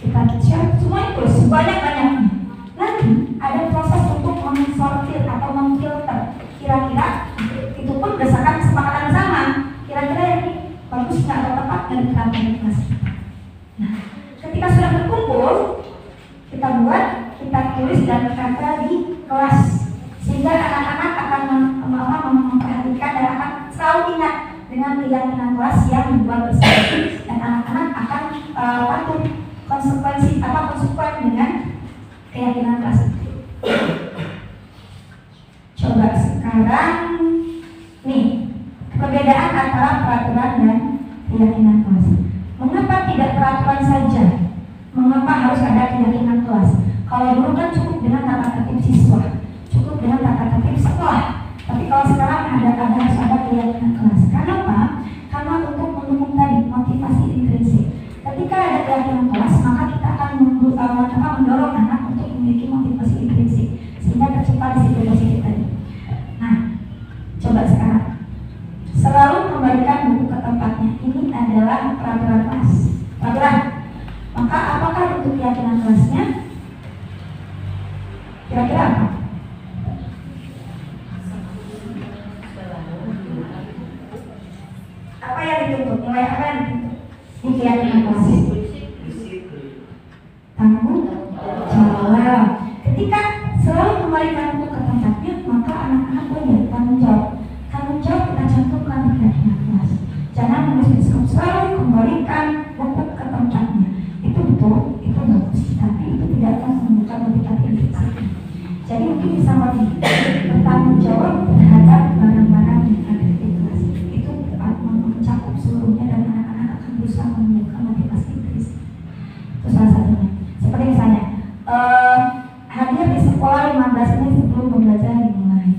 Kita share semua itu sebanyak-banyaknya. Nanti ada proses untuk mensortir atau memfilter. Kira-kira itu pun berdasarkan kesepakatan bersama. Kira-kira ini bagus nggak atau tepat dari diterapkan di kelas. Nah, ketika sudah berkumpul, kita buat, kita tulis dan berkata di kelas, sehingga anak-anak akan memperhatikan dan akan selalu ingat dengan keyakinan kelas yang dibuat bersama, dan anak-anak akan patuh konsekuen dengan keyakinan kelas itu. Coba sekarang nih perbedaan antara peraturan dan keyakinan kelas. Mengapa tidak peraturan saja? Mengapa harus ada keyakinan kelas? Kalau dulu kan cukup dengan tata tertib siswa, cukup dengan tata tertib sekolah. Tapi kalau sekarang harus ada keyakinan kelas. Kenapa? Karena untuk mendukung tadi motivasi intrinsik. Ketika ada keyakinan kelas, maka kita akan mendorong anak untuk memiliki motivasi intrinsik, sehingga tercipta disiplin positif tadi. Nah, coba sekarang selalu kembalikan buku ke tempatnya. Ini adalah peraturan kelas. Peraturan. Maka apakah bentuk keyakinan kelasnya? Kira-kira apa? Apa yang dituntut? Nilai apa yang dituntut? Di keyakinan kelas. Tanggung jawab. Ketika selalu kembalikan buku ke tempatnya, maka anak-anak boleh tanggung jawab. Tanggung jawab kita cantumkan di keyakinan kelas. Jangan menulis selalu kembalikan buku ke tempatnya. Itu betul, itu bagus, tapi itu tidak akan membuka motivasi intrinsik. Jadi mungkin bisa bertanggung jawab terhadap barang-barang yang ada di kelas. Itu mencakup seluruhnya dan anak-anak akan berusaha membuka motivasi intrinsik. Itu salah satunya. Seperti misalnya hadir di sekolah 15 menit sebelum pembelajaran dimulai.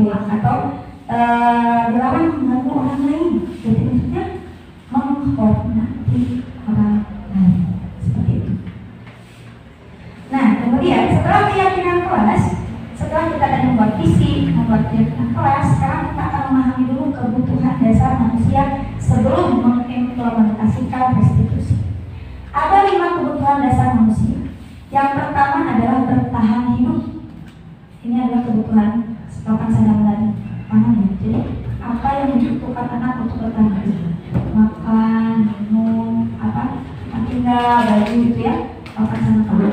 Atau dilarang mengganggu orang lain. Jadi maksudnya menghormati orang lain, seperti itu. Nah, kemudian setelah keyakinan kelas, setelah kita tadi membuat visi, membuat keyakinan kelas, sekarang kita akan memahami dulu kebutuhan dasar manusia sebelum mengimplementasikan restitusi. Ada 5 kebutuhan dasar manusia. Yang pertama adalah bertahan hidup. Ini adalah kebutuhan sepakan saya tadi. Pangan ya. Jadi apa yang dibutuhkan anak untuk bertahan hidup? Makan, minum, tinggal, baju itu ya, makan sama kamu.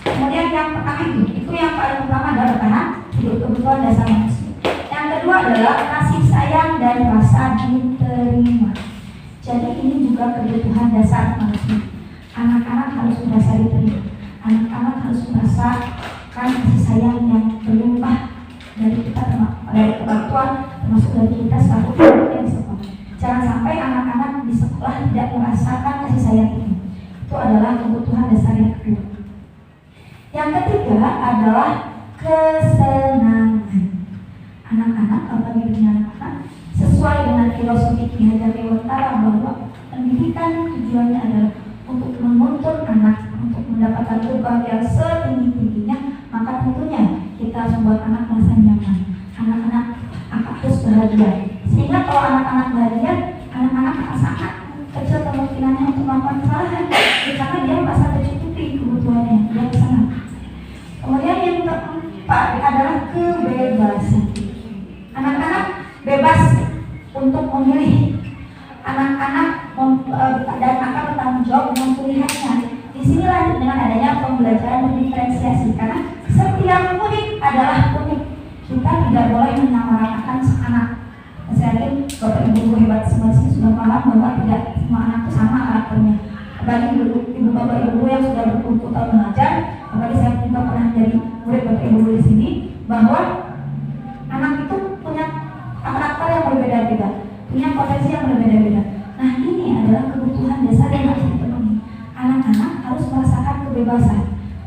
Kemudian yang pertama itu yang paling utama adalah bertahan hidup, kebutuhan dasar manusia. Yang kedua adalah kasih sayang dan rasa diterima. Jadi ini juga kebutuhan dasar manusia. Anak-anak harus merasa diterima. Anak-anak harus merasakan kasih sayang yang berlimpah dari kita, dari orang tua, termasuk dari kita selaku guru yang di sekolah. Jangan sampai anak-anak di sekolah tidak merasakan kasih sayang ini. Itu adalah kebutuhan dasar yang kedua. Yang ketiga adalah kesenangan. Anak-anak, apalagi dengan anak-anak, sesuai dengan filosofi Ki Hajar Dewantara bahwa pendidikan tujuannya adalah untuk menuntun anak untuk mendapatkan kebahagiaan setinggi-tingginya, maka tentunya kita harus membuat anak merasa nyaman. Anak-anak harus bahagia. Sehingga kalau anak-anak bahagia, anak-anak akan sangat kecil kemungkinannya untuk melakukan kesalahan, karena dia merasa tercukupi kebutuhannya, dia bisa. Kemudian yang Pak adalah kebebasan. Anak-anak bebas untuk memilih. Anak-anak dan akan bertanggung jawab dengan pilihannya. Disinilah dengan adanya pembelajaran berdiferensiasi, karena setiap murid adalah unik. Kita tidak boleh menyamaratakan anak. Saya yakin Bapak Ibu hebat semua sini sudah paham bahwa tidak semua anak itu sama karakternya. Bagi ibu bapak ibu yang sudah berpuluh tahun mengajar, apalagi saya juga pernah jadi murid bapak ibu di sini, bahwa anak itu punya karakter yang berbeda-beda, punya potensi yang berbeda-beda. Nah, ini adalah kebutuhan dasar yang harus dipenuhi. Anak-anak harus merasakan kebebasan.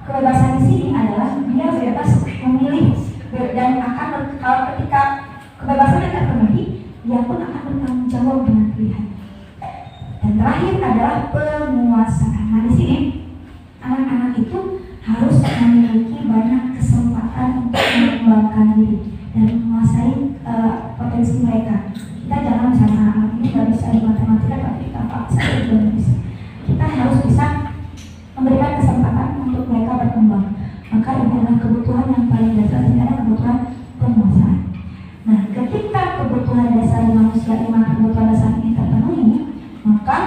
Kebebasan di sini adalah dia bebas memilih, dan akan kalau ketika kebebasan terpenuhi, dia pun akan bertanggung jawab dengan pilihan. Dan terakhir adalah penguasaan. Nah, di sini anak-anak itu harus memiliki banyak kesempatan untuk mengembangkan diri dan menguasai potensi mereka. Kita jangan misalnya anak ini nggak bisa di matematika tapi kita paksa juga nggak bisa. Kita harus bisa memberikan kesempatan untuk mereka berkembang. Maka ini adalah kebutuhan yang paling dasar, ini adalah kebutuhan penguasaan. Nah, ketika kebutuhan dasar manusia, 5 kebutuhan dasar ini terpenuhi, maka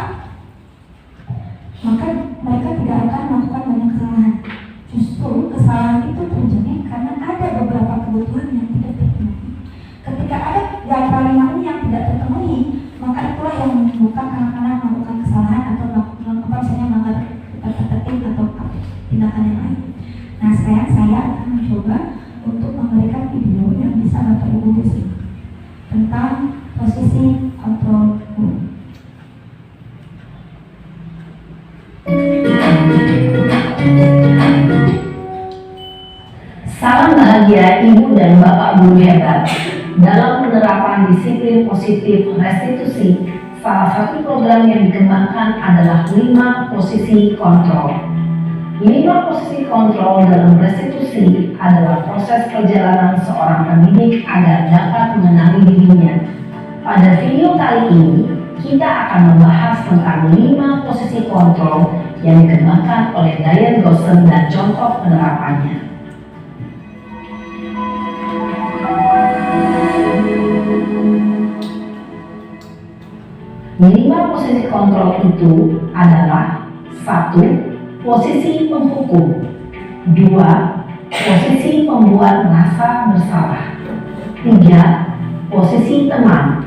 mereka tidak akan melakukan banyak kesalahan. Justru kesalahan itu terjadi karena ada beberapa kebutuhan yang tidak terpenuhi. Ketika ada di antara 5 ini yang tidak terpenuhi, maka itulah yang menyebabkan anak-anak melakukan kesalahan atau melakukan misalnya melanggar tertentu atau tindakan yang lain. Nah, sekarang saya akan mencoba untuk memberikan video yang bisa Bapak Ibu bisa tentang posisi kontrol guru. Salam bahagia Ibu dan Bapak Guru hebat. Dalam penerapan disiplin positif restitusi, salah satu program yang dikembangkan adalah 5 posisi kontrol. 5 posisi kontrol dalam restitusi adalah proses perjalanan seorang pendidik agar dapat mengenali dirinya. Pada video kali ini, kita akan membahas tentang 5 posisi kontrol yang dikembangkan oleh Diane Goshen dan contoh penerapannya. Lima posisi kontrol itu adalah 1. Posisi penghukum, 2. Posisi pembuat merasa bersalah, 3. Posisi teman,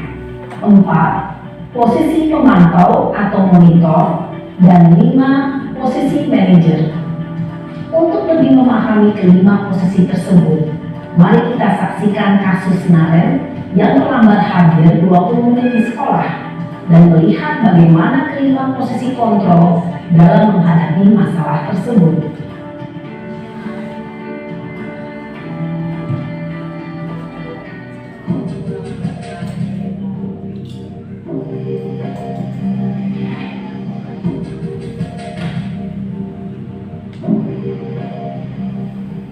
4. Posisi pemantau atau monitor, dan 5. Posisi manajer. Untuk lebih memahami kelima posisi tersebut, mari kita saksikan kasus Naren yang terlambat hadir 20 menit di sekolah dan melihat bagaimana kelima posisi kontrol dalam menghadapi masalah tersebut.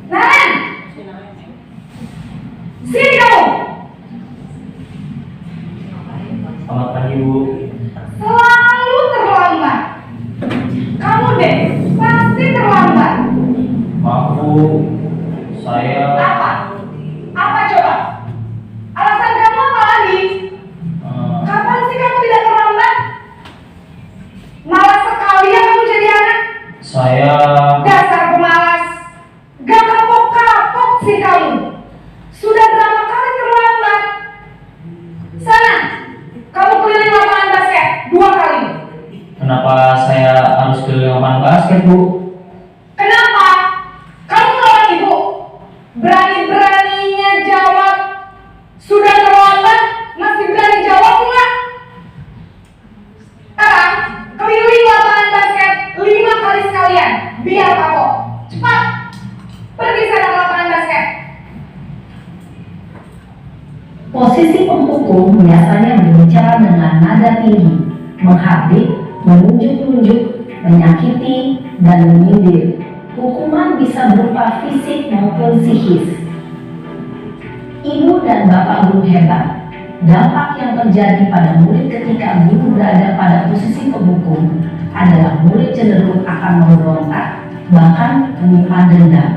Naren! Sini kamu! Selamat pagi, Bu. Selalu terlambat. Kamu deh, pasti terlambat. Maaf, Bu. Saya Apa? Apa coba? Alasan kamu apa lagi? Kapan sih kamu tidak terlambat? Malas sekali ya kamu jadi anak. saya Dasar pemalas. Gak kapok-kapok sih kamu. Sudah berapa kali terlambat? Sana, kamu keliling lapangan basket 2 kali. Kenapa saya harus keliling lapangan basket, Bu? Kenapa? Kamu lawan ibu. Berani-beraninya jawab. Sudah terlambat, masih berani jawab enggak? Sekarang, keliling lapangan basket 5 kali sekalian. Biar kapok. Cepat. Pergi sana ke lapangan basket. Posisi penghukum biasanya berbicara dengan nada tinggi, menghardik, menunjuk-nunjuk, menyakiti, dan menyindir. Hukuman bisa berupa fisik maupun psikis. Ibu dan Bapak Guru hebat, dampak yang terjadi pada murid ketika guru berada pada posisi penghukum adalah murid cenderung akan memberontak, bahkan menyimpan dendam.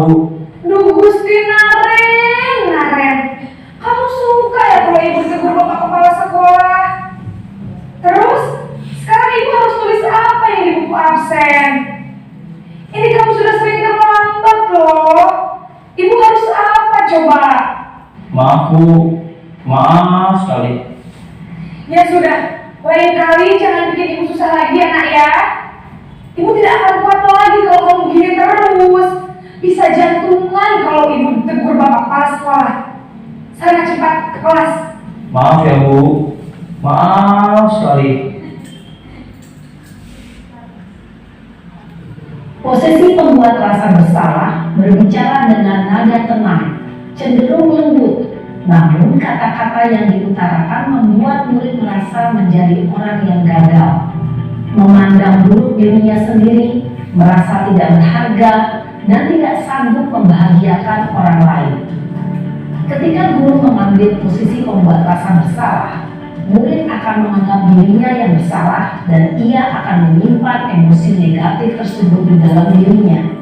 Bu. Duh Gusti Naren. Kamu suka ya kalau ibu tegur bapak kepala sekolah? Terus, sekarang ibu harus tulis apa yang di buku absen? Ini kamu sudah sering terlambat loh. Ibu harus apa coba? Maaf Bu, maaf sekali. Ya sudah, lain kali jangan bikin ibu susah lagi ya nak ya. Ibu tidak akan kuat lagi kalau kamu gini terus. Bisa jantungan kalau ibu tegur bapak kepala sekolah. Sana cepat ke kelas. Maaf ya Bu, maaf sekali. Posisi pembuat rasa bersalah berbicara dengan nada tenang, cenderung lembut, namun kata-kata yang diutarakan membuat murid merasa menjadi orang yang gagal, memandang buruk dirinya sendiri, merasa tidak berharga, dan tidak sanggup membahagiakan orang lain. Ketika guru mengambil posisi pembuat rasa bersalah, murid akan menganggap dirinya yang bersalah dan ia akan menyimpan emosi negatif tersebut di dalam dirinya.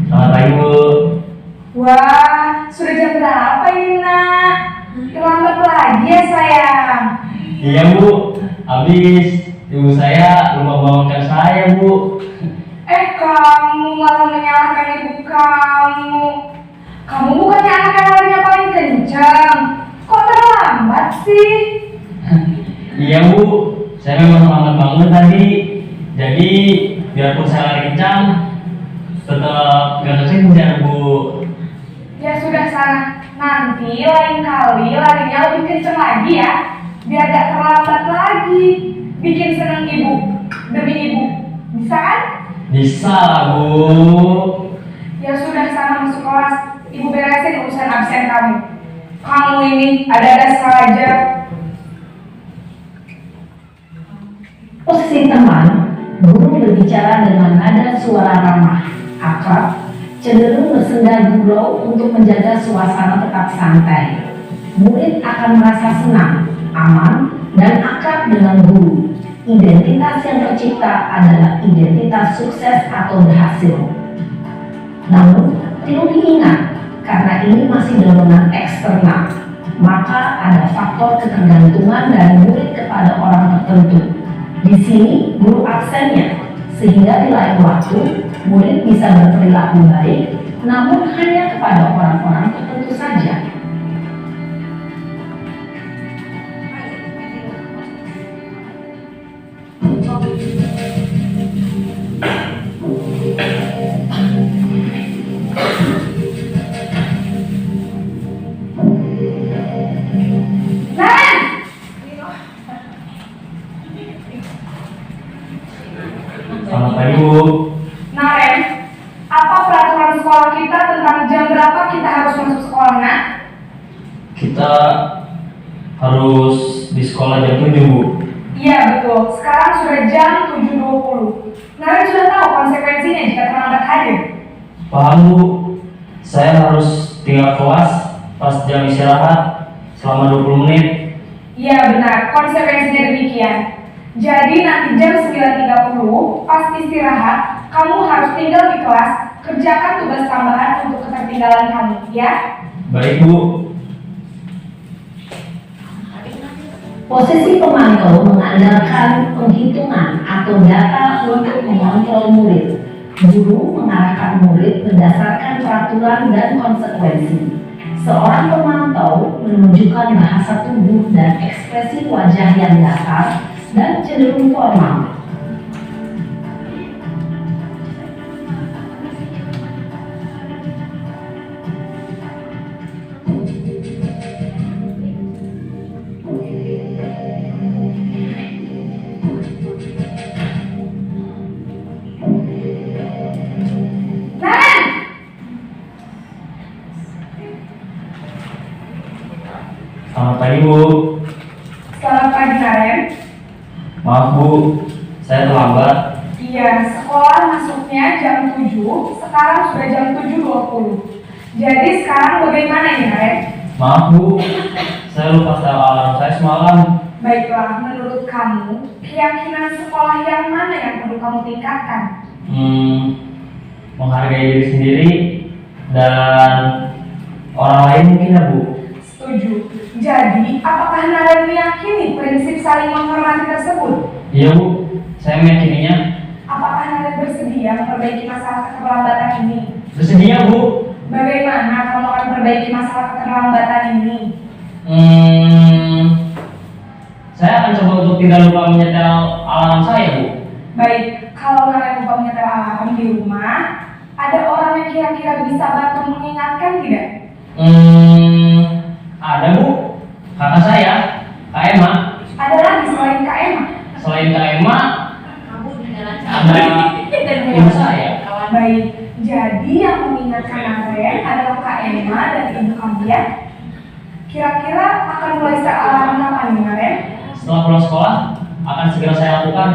Selamat pagi Bu. Wah, sudah jam berapa ini nak? Terlambat lagi ya sayang. Iya Bu, habis ibu saya lupa bangunkan saya Bu. Kamu malah menyalahkan ibu kamu. Kamu bukannya anak yang larinya paling kencang. Kok terlambat sih? Iya Bu, saya memang lambat bangun tadi. Jadi biarpun saya lari kencang, tetap gak kekejar Bu. Ya sudah sana. Nanti lain kali larinya lebih kencang lagi ya. Biar gak terlambat lagi. Bikin seneng ibu demi ibu. Bisa kan? Bisa lah Bu. Ya sudah sana masuk kelas. Ibu beresin urusan absen kamu. Kamu ini ada-ada saja. Posisi teman, guru berbicara dengan nada suara ramah, akrab, cenderung bersenda gurau untuk menjaga suasana tetap santai. Murid akan merasa senang, aman, dan akrab dengan guru. Identitas yang tercipta adalah identitas sukses atau berhasil. Namun, perlu diingat, karena ini masih dorongan eksternal, maka ada faktor ketergantungan dari murid kepada orang tertentu. Di sini, guru absennya, sehingga di lain waktu, murid bisa berperilaku baik, namun hanya kepada orang-orang tertentu saja. Selamat pagi Bu. Naren, apa peraturan sekolah kita tentang jam berapa kita harus masuk sekolah, nak? Kita harus di sekolah jam 7 Bu. Iya betul, sekarang sudah jam 7.20. Naren sudah tahu konsekuensinya jika terlambat hadir. Paham Bu. Saya harus tinggal kelas pas jam istirahat selama 20 menit. Iya benar, konsekuensinya demikian. Jadi nanti jam 9.30 pas istirahat, kamu harus tinggal di kelas, kerjakan tugas tambahan untuk ketertinggalan kamu, ya? Baik Bu. Posisi pemantau mengandalkan penghitungan atau data untuk mengontrol murid. Guru mengarahkan murid berdasarkan peraturan dan konsekuensi. Seorang pemantau menunjukkan bahasa tubuh dan ekspresi wajah yang datar dan cenderung formal. Selamat pagi Bu. Selamat pagi Naren. Maaf Bu, saya terlambat. Iya, sekolah masuknya jam 7, sekarang sudah jam 7.20. Jadi sekarang bagaimana ya Naren? Maaf Bu, saya lupa setel alarm saya semalam. Baiklah, menurut kamu, keyakinan sekolah yang mana yang perlu kamu tingkatkan? Menghargai diri sendiri dan orang lain mungkin ya Bu. Setuju. Jadi, apakah Naren meyakini prinsip saling menghormati tersebut? Iya Bu, saya meyakininya. Apakah Naren bersedia memperbaiki masalah keterlambatan ini? Bersedia Bu. Bagaimana kamu akan memperbaiki masalah keterlambatan ini? Saya akan coba untuk tidak lupa menyetel alarm saya Bu. Baik, kalau Naren lupa menyetel alarm di rumah, ada orang yang kira-kira bisa bantu mengingatkan tidak? Ada Bu, kakak saya, Kak Emma. Ada lagi selain Kak Emma? Selain Kak Emma, ada ibu saya. Baik, jadi yang mengingatkan Naren adalah Kak Emma dan ibu kalian. Kira-kira akan mulai setel alarm kapan nih Naren? Setelah pulang sekolah, akan segera saya lakukan.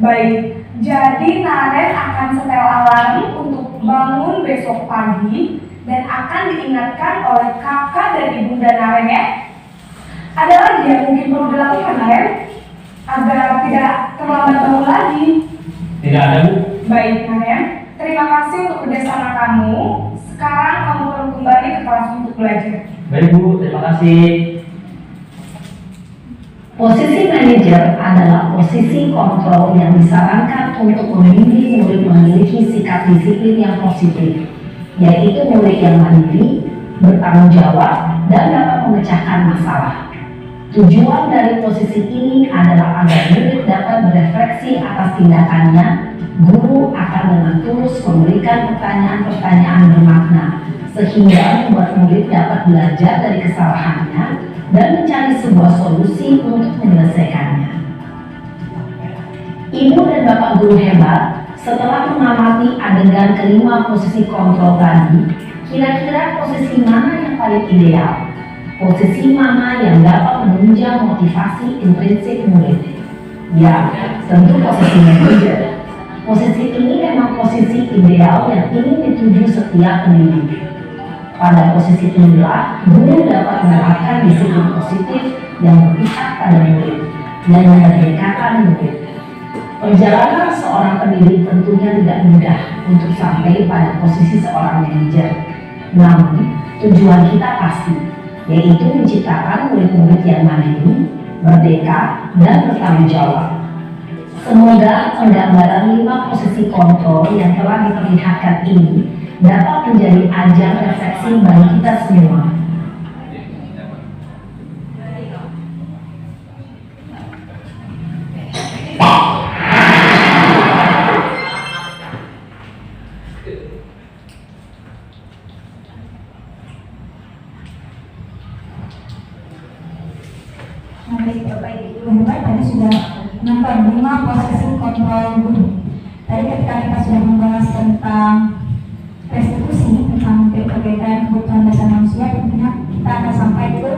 Baik, jadi Naren akan setel alarm untuk bangun besok pagi dan akan diingatkan oleh kakak dan ibunda Naren ya. Ada lagi yang mungkin perlu dilakukan Naren agar tidak terlambat bangun lagi? Tidak ada Bu. Baik Naren, terima kasih untuk kerjasama kamu. Sekarang kamu perlu kembali ke kelas untuk belajar. Baik Bu, terima kasih. Posisi manajer adalah posisi kontrol yang disarankan untuk membimbing murid memiliki sikap disiplin yang positif, yaitu murid yang mandiri, bertanggung jawab, dan dapat memecahkan masalah. Tujuan dari posisi ini adalah agar murid dapat berefleksi atas tindakannya. Guru akan dengan tulus memberikan pertanyaan-pertanyaan bermakna, sehingga membuat murid dapat belajar dari kesalahannya dan mencari sebuah solusi untuk menyelesaikannya. Ibu dan Bapak guru hebat, setelah mengamati adegan kelima posisi kontrol tadi, kira-kira posisi mana yang paling ideal? Posisi mana yang dapat menunjang motivasi intrinsik murid? Ya, tentu posisi manajer. Posisi ini memang posisi ideal yang ingin dituju setiap pendidik. Pada posisi inilah, guru dapat menerapkan disiplin positif yang berpihak pada murid dan memerdekakan murid. Perjalanan seorang pendidik tentunya tidak mudah untuk sampai pada posisi seorang manajer. Namun, tujuan kita pasti, yaitu menciptakan murid-murid yang mandiri, merdeka, dan bertanggung jawab. Semoga penggambaran 5 posisi kontrol yang telah diperlihatkan ini dapat menjadi ajang refleksi bagi kita semua. Baik, Bapak Ibu hebat, tadi sudah nonton 5 posisi kontrol guru. Tadi ketika kita sudah membahas tentang restitusi, tentang berkaitan kebutuhan dasar manusia, tentunya kita akan sampai ke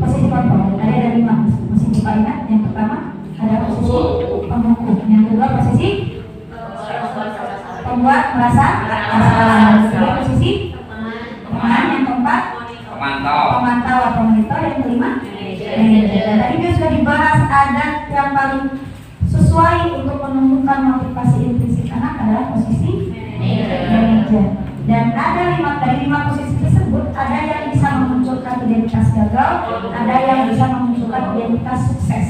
posisi kontrol. Tadi ada 5 posisi Pak ingat. Yang pertama ada posisi penghukum, yang kedua posisi pembuat merasa bersalah, yang ketiga posisi teman, yang keempat pemantau atau monitor, yang kelima manajer. Tadi juga sudah dibahas ada yang paling sesuai untuk menumbuhkan motivasi intrinsik anak adalah posisi manajer. Dan ada 5 posisi tersebut, ada yang bisa memunculkan identitas gagal, ada yang bisa memunculkan identitas sukses.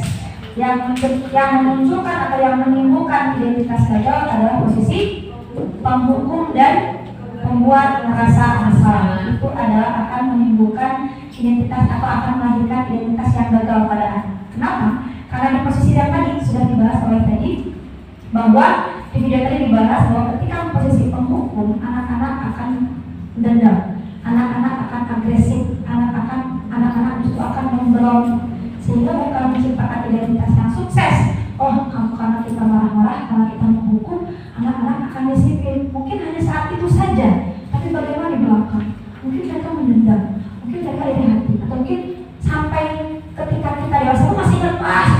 Yang memunculkan atau yang menimbulkan identitas gagal adalah posisi penghukum dan pembuat merasa bersalah. Itu adalah akan menimbulkan identitas atau akan melahirkan identitas yang gagal pada anak. Kenapa? Karena di posisi yang tadi sudah dibahas oleh tadi bahwa di video tadi dibahas bahwa ketika posisi penghukum, anak-anak akan dendam, anak-anak akan agresif, anak-anak justru akan memberontak, sehingga bukan menciptakan identitas yang sukses. Oh, karena kita marah-marah, karena kita menghukum, anak-anak akan disiplin. Mungkin hanya saat itu saja, tapi bagaimana di belakang? Mungkin mereka mendendam, mungkin mereka iri hati, atau mungkin sampai ketika kita dewasa itu masih ingat Mas,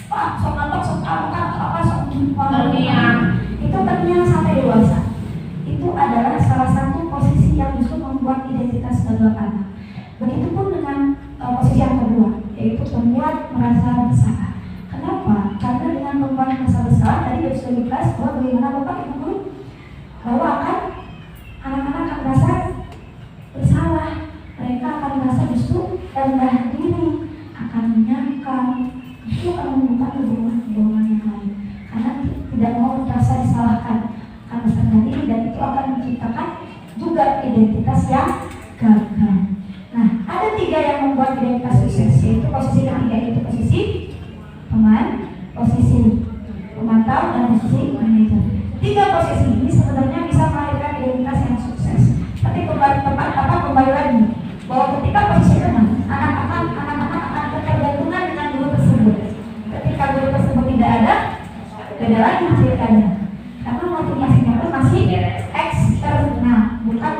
Pak, sok nonton, sok apa, sok itu ternyata sampai dewasa. Itu adalah salah satu posisi yang justru membuat identitas gagal anak. Begitupun dengan posisi yang kedua, yaitu membuat merasa bersalah. Kenapa? Karena dengan membuat merasa bersalah, tadi sudah dibahas bahwa bagaimana Bapak Ibu Guru bahwa anak-anak akan merasa bersalah, mereka akan merasa justru rendah diri, akan menyangkal, itu akan membuka kebohongan yang lain, karena tidak mau merasa disalahkan, akan merasa rendah diri, dan itu akan menciptakan juga identitas yang gagal. Nah, ada 3 yang membuat identitas sukses, yaitu posisi ketiga itu posisi teman, posisi pemantau, dan posisi manajer. 3 posisi ini sebenarnya bisa melahirkan identitas yang sukses. Tapi kembali lagi bahwa ketika posisi teman, anak-anak akan ketergantungan dengan guru tersebut. Ketika guru tersebut tidak ada, beda lagi ceritanya. Karena motivasinya pun masih eksternal,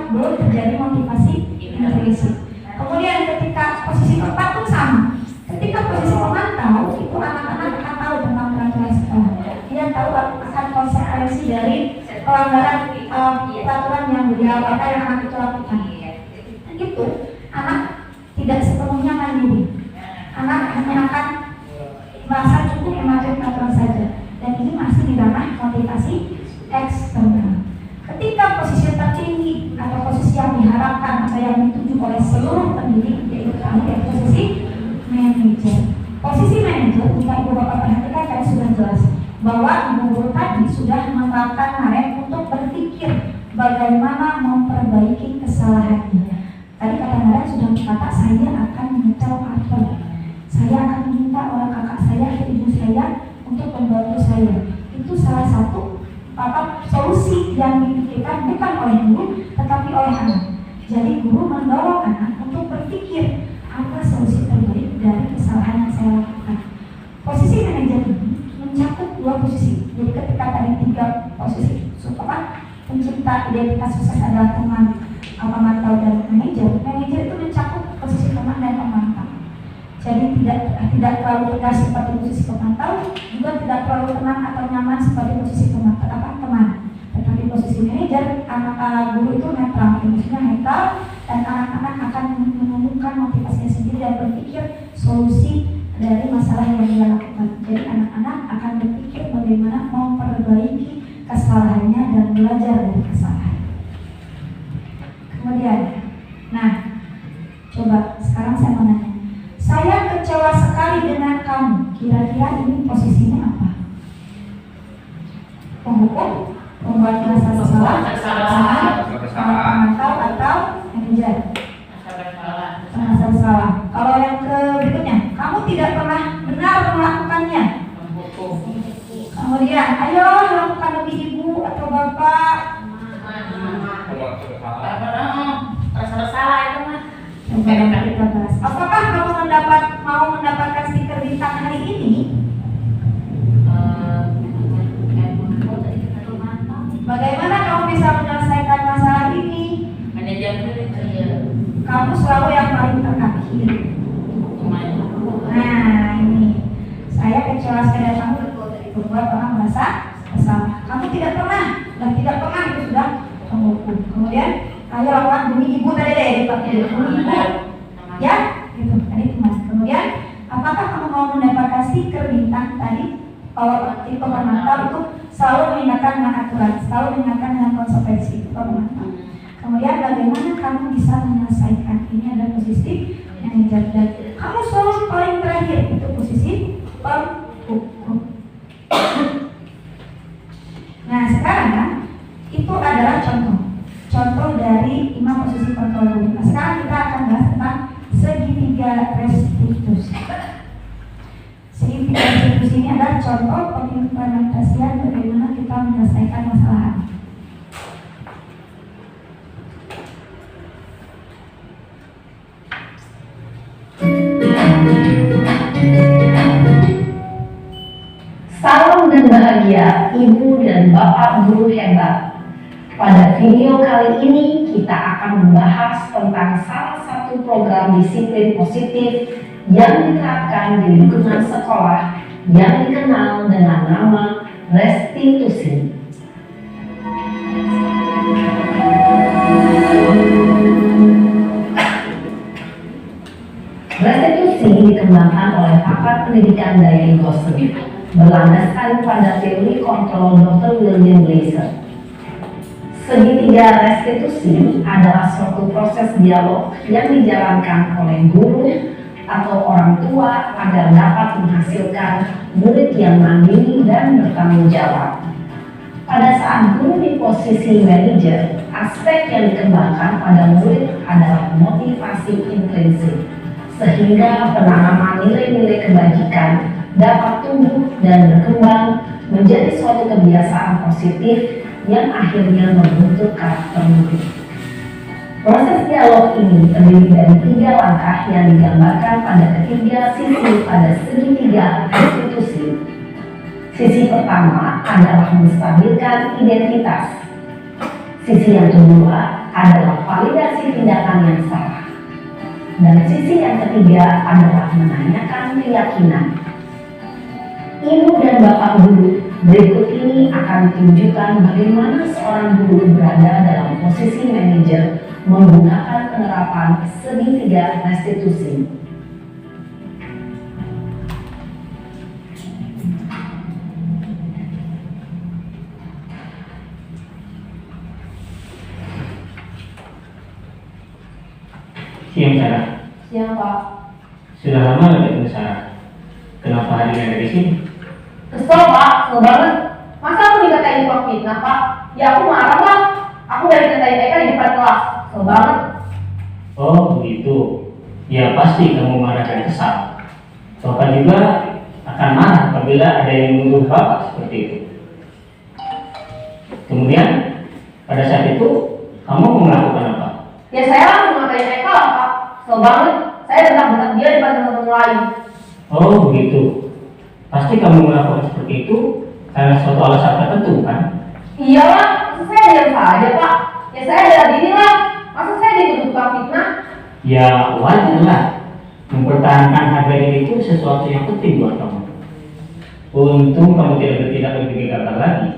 belum terjadi motivasi intrinsik. Kemudian ketika posisi tempat pun sama. Ketika posisi pemantau, itu anak-anak akan tahu tentang peraturan sekolah. Dia tahu akan konsekuensi dari pelanggaran peraturan yang beliau apa yang anak itu lakukan. Itu anak tidak sepenuhnya mandiri. Anak hanya akan merasa cukup mematuhi peraturan saja. Dan ini masih di ranah motivasi eksternal. Ketika posisi tertinggi atau posisi yang diharapkan atau yang dituju oleh seluruh pendidik, yaitu posisi manajer. Posisi manajer, jika Ibu Bapak perhatikan tadi sudah jelas bahwa Ibu Guru tadi sudah menerapkan Marek untuk berpikir bagaimana memperbaiki kesalahannya. Tadi kata Marek sudah berkata, saya akan menyetel karton, saya akan meminta oleh kakak saya atau ibu saya untuk membantu saya. Itu salah satu solusi yang dipikirkan bukan oleh guru tetapi oleh anak. Jadi guru mendorong anak untuk berpikir apa solusi terbaik dari kesalahan yang saya lakukan. Posisi manajer ini mencakup 2 posisi. Jadi ketika tadi 3 posisi pencipta identitas sukses adalah teman, pemantau, dan manajer. Manajer itu mencakup posisi teman dan pemantau. Jadi tidak terlalu tegas seperti posisi pemantau, juga tidak terlalu tenang atau nyaman seperti posisi teman. Tetapi posisi manajer, anak guru itu netral, maksudnya netral, dan anak-anak akan menemukan motivasinya sendiri dan berpikir solusi dari masalah yang dia lakukan. Jadi anak-anak akan berpikir bagaimana memperbaiki kesalahannya dan belajar dari kesalahan. Kemudian, coba sekarang saya mau nanya. Saya kecewa sekali dengan kamu. Kira-kira ini posisinya apa? Penghukum, pembuat merasa bersalah, pemantau, atau manajer? Merasa bersalah. Kalau yang berikutnya, kamu tidak pernah benar melakukannya. Kemudian, ayo lakukan lebih ibu atau bapak. Rasa bersalah itu mah. Apakah kamu mau mendapatkan stiker bintang hari ini? Bagaimana kamu bisa menyelesaikan masalah ini? Kamu selalu yang paling terakhir. Nah ini, saya kecewa sekali dengan kamu membuat orang merasa bersalah. Kamu tidak pernah itu sudah menghukum. Kemudian ayo lakukan demi ibu tadi deh, demi ibu, ya, gitu. Tadi teman. Kemudian, apakah kamu mau mendapatkan stiker bintang tadi? Kalau tipe pemantau itu selalu mengingatkan dengan aturan, selalu mengingatkan dengan konsekuensi pemantau. Kemudian, bagaimana kamu bisa menyelesaikan? Ini adalah posisi manajer dan kamu selalu paling terakhir itu posisi penghukum. Nah, sekarang itu adalah contoh dari 5 posisi kontrol guru. Nah, sekarang kita akan bahas tentang segitiga restitusi. Segitiga restitusi ini adalah contoh pengimplementasian bagaimana kita menyelesaikan masalah. Salam dan bahagia Ibu dan Bapak Guru hebat. Pada video kali ini kita akan membahas tentang salah satu program disiplin positif yang diterapkan di lingkungan sekolah yang dikenal dengan nama restitusi. Restitusi dikembangkan oleh pakar pendidikan Diane Gosser, berlandaskan pada teori kontrol Dr. William Glasser. Segitiga restitusi adalah suatu proses dialog yang dijalankan oleh guru atau orang tua agar dapat menghasilkan murid yang mandiri dan bertanggung jawab. Pada saat guru di posisi manajer, aspek yang dikembangkan pada murid adalah motivasi intrinsik, sehingga penanaman nilai-nilai kebajikan dapat tumbuh dan berkembang menjadi suatu kebiasaan positif yang akhirnya membentuk karakter murid. Proses dialog ini terdiri dari 3 langkah yang digambarkan pada ketiga sisi pada segitiga restitusi. Sisi pertama adalah menstabilkan identitas. Sisi yang kedua adalah validasi tindakan yang salah. Dan sisi yang ketiga adalah menanyakan keyakinan. Ibu dan bapak guru, berikut ini akan ditunjukkan bagaimana seorang guru berada dalam posisi manajer menggunakan penerapan segitiga restitusi. Siang Sarah. Siang Pak. Sudah lama gak ketemu Sarah? Kenapa hari ini ada di sini? Kesel Pak, kesel banget. Masa aku dikatain tukang fitnah Pak? Ya aku marah lah. Aku dari dikatain Eka di depan kelas. Kesel banget. Oh begitu. Ya pasti kamu marah dan kesal. Bapak juga akan marah apabila ada yang menuduh Bapak seperti itu. Kemudian pada saat itu kamu mau melakukan apa? Ya saya langsung ngatain Eka lah Pak. Kesel banget. Saya bentak-bentak dia di depan teman-teman lain. Oh begitu. Pasti kamu melakukan seperti itu karena suatu alasan tertentu kan? Iyalah, masa saya diam saja Pak? Ya saya bela diri lah. Masa saya dituduh tukang fitnah? Ya wajar lah. Mempertahankan harga diri itu sesuatu yang penting buat kamu. Untung kamu tidak bertindak lebih gegabah lagi.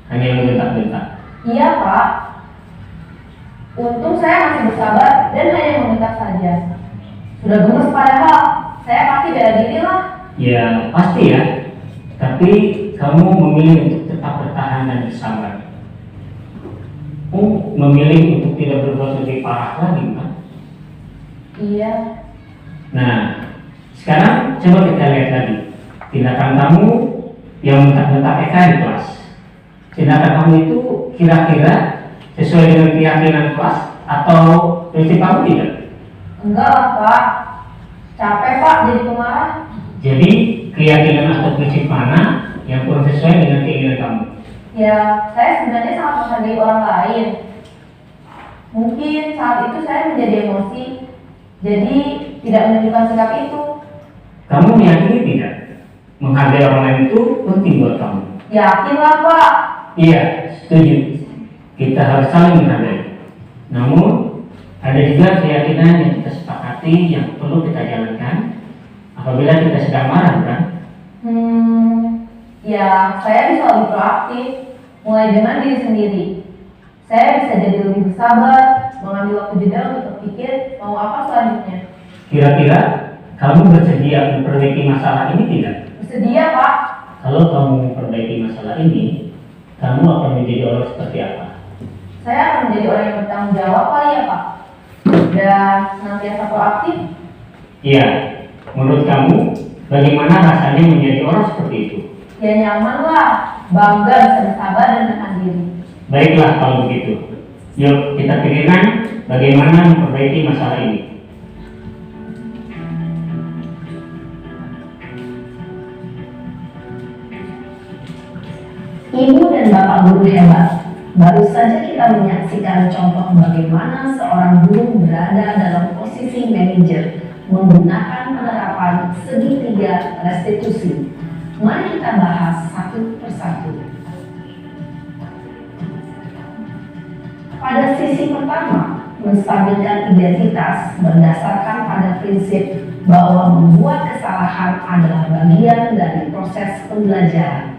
Hanya membentak-bentak. Iya Pak. Untung saya masih bersabar dan hanya membentak saja. Sudah gemes padahal, saya pasti bela diri lah. Ya pasti ya. Tapi kamu memilih untuk tetap bertahan dan bersabar. Memilih untuk tidak berbuat lebih parah lagi kan? Iya. Nah, sekarang coba kita lihat lagi tindakan kamu yang bentak-bentak Eka di kelas. Tindakan kamu itu kira-kira sesuai dengan keyakinan kelas atau prinsip kamu tidak? Enggak lah Pak. Capek Pak jadi pemarah. Jadi keyakinan atau prinsip mana yang kurang sesuai dengan keinginan kamu? Ya, saya sebenarnya sangat menghargai orang lain. Mungkin saat itu saya menjadi emosi, jadi tidak menunjukkan sikap itu. Kamu meyakini tidak? Menghargai orang lain itu penting buat kamu. Yakinlah Pak. Iya, setuju. Kita harus saling menghargai. Namun, ada juga keyakinan yang kita sepakati yang perlu kita jalankan apabila kita sedang marah, kan? Ya, saya bisa lebih proaktif, mulai dengan diri sendiri. Saya bisa jadi lebih bersabar, mengambil waktu jeda untuk berpikir mau apa selanjutnya. Kira-kira kamu bersedia memperbaiki masalah ini tidak? Bersedia Pak. Kalau kamu memperbaiki masalah ini, kamu akan menjadi orang seperti apa? Saya akan menjadi orang yang bertanggung jawab kali ya Pak. Dan senantiasa proaktif. Iya, menurut kamu bagaimana rasanya menjadi orang seperti itu? Ya nyaman lah, bangga bisa bersabar dan menahan diri. Baiklah kalau begitu. Yuk kita pikirkan bagaimana memperbaiki masalah ini. Ibu dan bapak guru hebat. Baru saja kita menyaksikan contoh bagaimana seorang guru berada dalam posisi manajer menggunakan penerapan segitiga restitusi. Mari kita bahas satu persatu. Pada sisi pertama, menstabilkan identitas berdasarkan pada prinsip bahwa membuat kesalahan adalah bagian dari proses pembelajaran.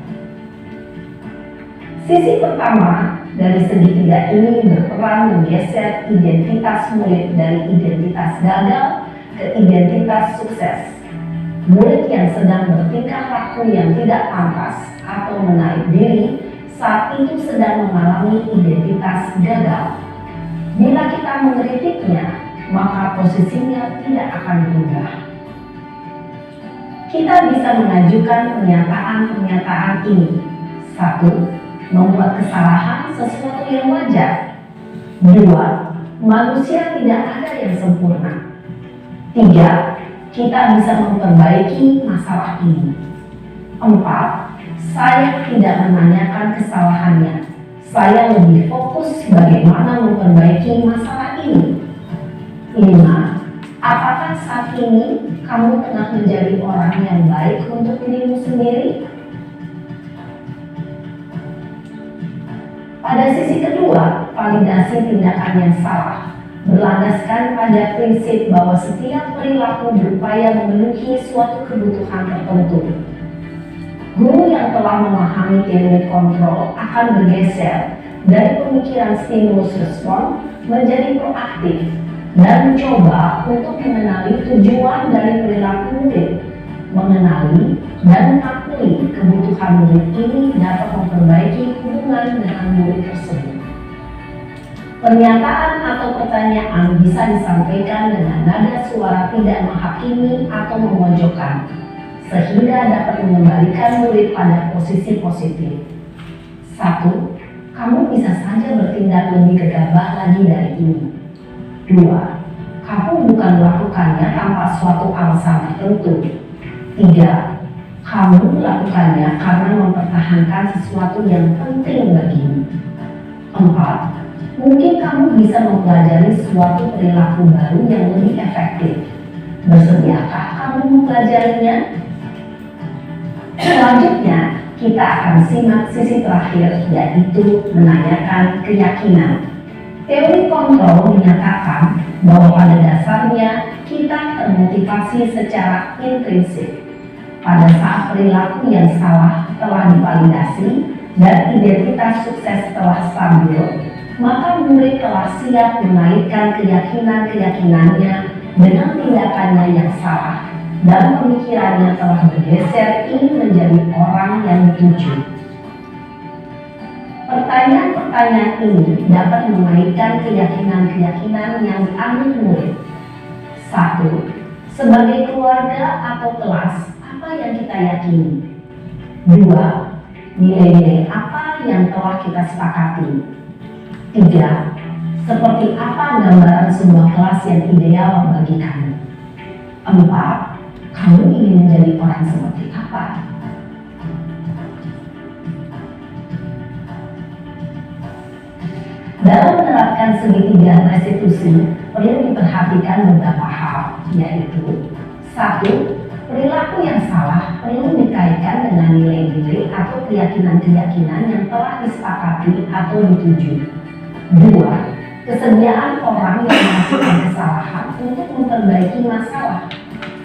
Sisi pertama dari segitiga ini berperan menggeser identitas murid dari identitas gagal ke identitas sukses. Murid yang sedang bertingkah laku yang tidak pantas atau menarik diri saat itu sedang mengalami identitas gagal. Bila kita mengkritiknya, maka posisinya tidak akan berubah. Kita bisa mengajukan pernyataan-pernyataan ini. 1. Membuat kesalahan sesuatu yang wajar. 2. Manusia tidak ada yang sempurna. 3. Kita bisa memperbaiki masalah ini. 4. Saya tidak menanyakan kesalahannya. Saya lebih fokus bagaimana memperbaiki masalah ini. 5. Apakah saat ini kamu tengah menjadi orang yang baik untuk dirimu sendiri? Pada sisi kedua, validasi tindakan yang salah berlandaskan pada prinsip bahwa setiap perilaku berupaya memenuhi suatu kebutuhan tertentu. Guru yang telah memahami teori kontrol akan bergeser dari pemikiran stimulus respon menjadi proaktif dan mencoba untuk mengenali tujuan dari perilaku murid, mengenali dan mengakui kebutuhan murid ini dapat memperbaiki hubungan dengan murid tersebut. Pernyataan atau pertanyaan bisa disampaikan dengan nada suara tidak menghakimi atau memojokkan, sehingga dapat mengembalikan murid pada posisi positif. 1. Kamu bisa saja bertindak lebih gegabah lagi dari ini. 2. Kamu bukan melakukannya tanpa suatu alasan tertentu. 3. Kamu melakukannya karena mempertahankan sesuatu yang penting bagimu. 4. Mungkin kamu bisa mempelajari suatu perilaku baru yang lebih efektif. Bersediakah kamu mempelajarinya? Selanjutnya, kita akan simak sisi terakhir, yaitu menanyakan keyakinan. Teori kontrol menyatakan bahwa pada dasarnya kita termotivasi secara intrinsik. Pada saat perilaku yang salah telah divalidasi dan identitas sukses telah stabil, maka murid telah siap menaikkan keyakinan-keyakinannya dengan tindakannya yang salah dan pemikirannya telah bergeser ingin menjadi orang yang dituju. Pertanyaan-pertanyaan ini dapat menaikkan keyakinan-keyakinan yang diambil murid. 1. Sebagai keluarga atau kelas, apa yang kita yakini? 2. Nilai-nilai apa yang telah kita sepakati? 3. Seperti apa gambaran sebuah kelas yang ideal bagi kamu? 4. Kamu ingin menjadi orang seperti apa? Dalam menerapkan segitiga restitusi, perlu diperhatikan beberapa hal, yaitu 1. Perilaku yang salah perlu dikaitkan dengan nilai-nilai atau keyakinan-keyakinan yang telah disepakati atau dituju. 2. Kesediaan orang yang melakukan kesalahan untuk memperbaiki masalah.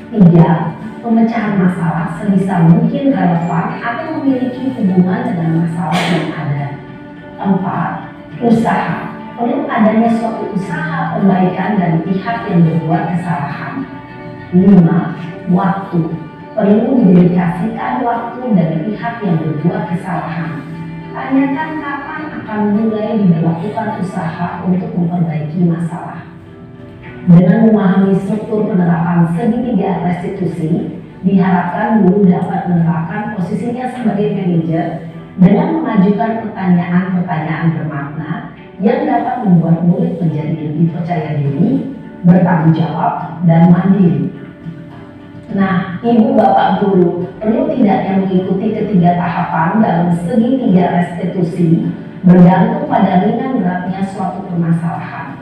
3. Pemecahan masalah sebisa mungkin relevan atau memiliki hubungan dengan masalah yang ada. 4. Usaha. Perlu adanya suatu usaha perbaikan dari pihak yang berbuat kesalahan. 5. Waktu. Perlu didedikasikan waktu dari pihak yang berbuat kesalahan. Tanyakan kapan akan mulai dilakukan usaha untuk memperbaiki masalah. Dengan memahami struktur penerapan segitiga restitusi, diharapkan guru dapat menerapkan posisinya sebagai manajer dengan mengajukan pertanyaan-pertanyaan bermakna yang dapat membuat murid menjadi lebih percaya diri, bertanggung jawab, dan mandiri. Nah, Ibu Bapak Guru, perlu tidaknya mengikuti ketiga tahapan dalam segitiga restitusi bergantung pada ringan beratnya suatu permasalahan.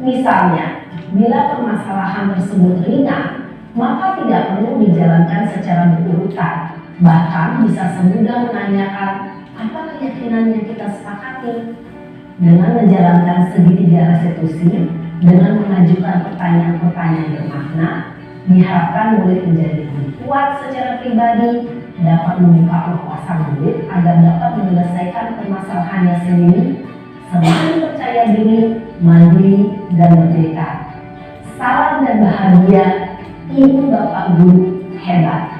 Misalnya, bila permasalahan tersebut ringan, maka tidak perlu dijalankan secara berurutan. Bahkan bisa semudah menanyakan apa keyakinan yang kita sepakati. Dengan menjalankan segitiga restitusi, dengan mengajukan pertanyaan-pertanyaan bermakna, Diharapkan murid menjadi lebih kuat secara pribadi, dapat membuka wawasan murid agar dapat menyelesaikan permasalahannya sendiri, semakin percaya diri, mandiri, dan merdeka. Salam dan bahagia, Ibu Bapak Guru hebat.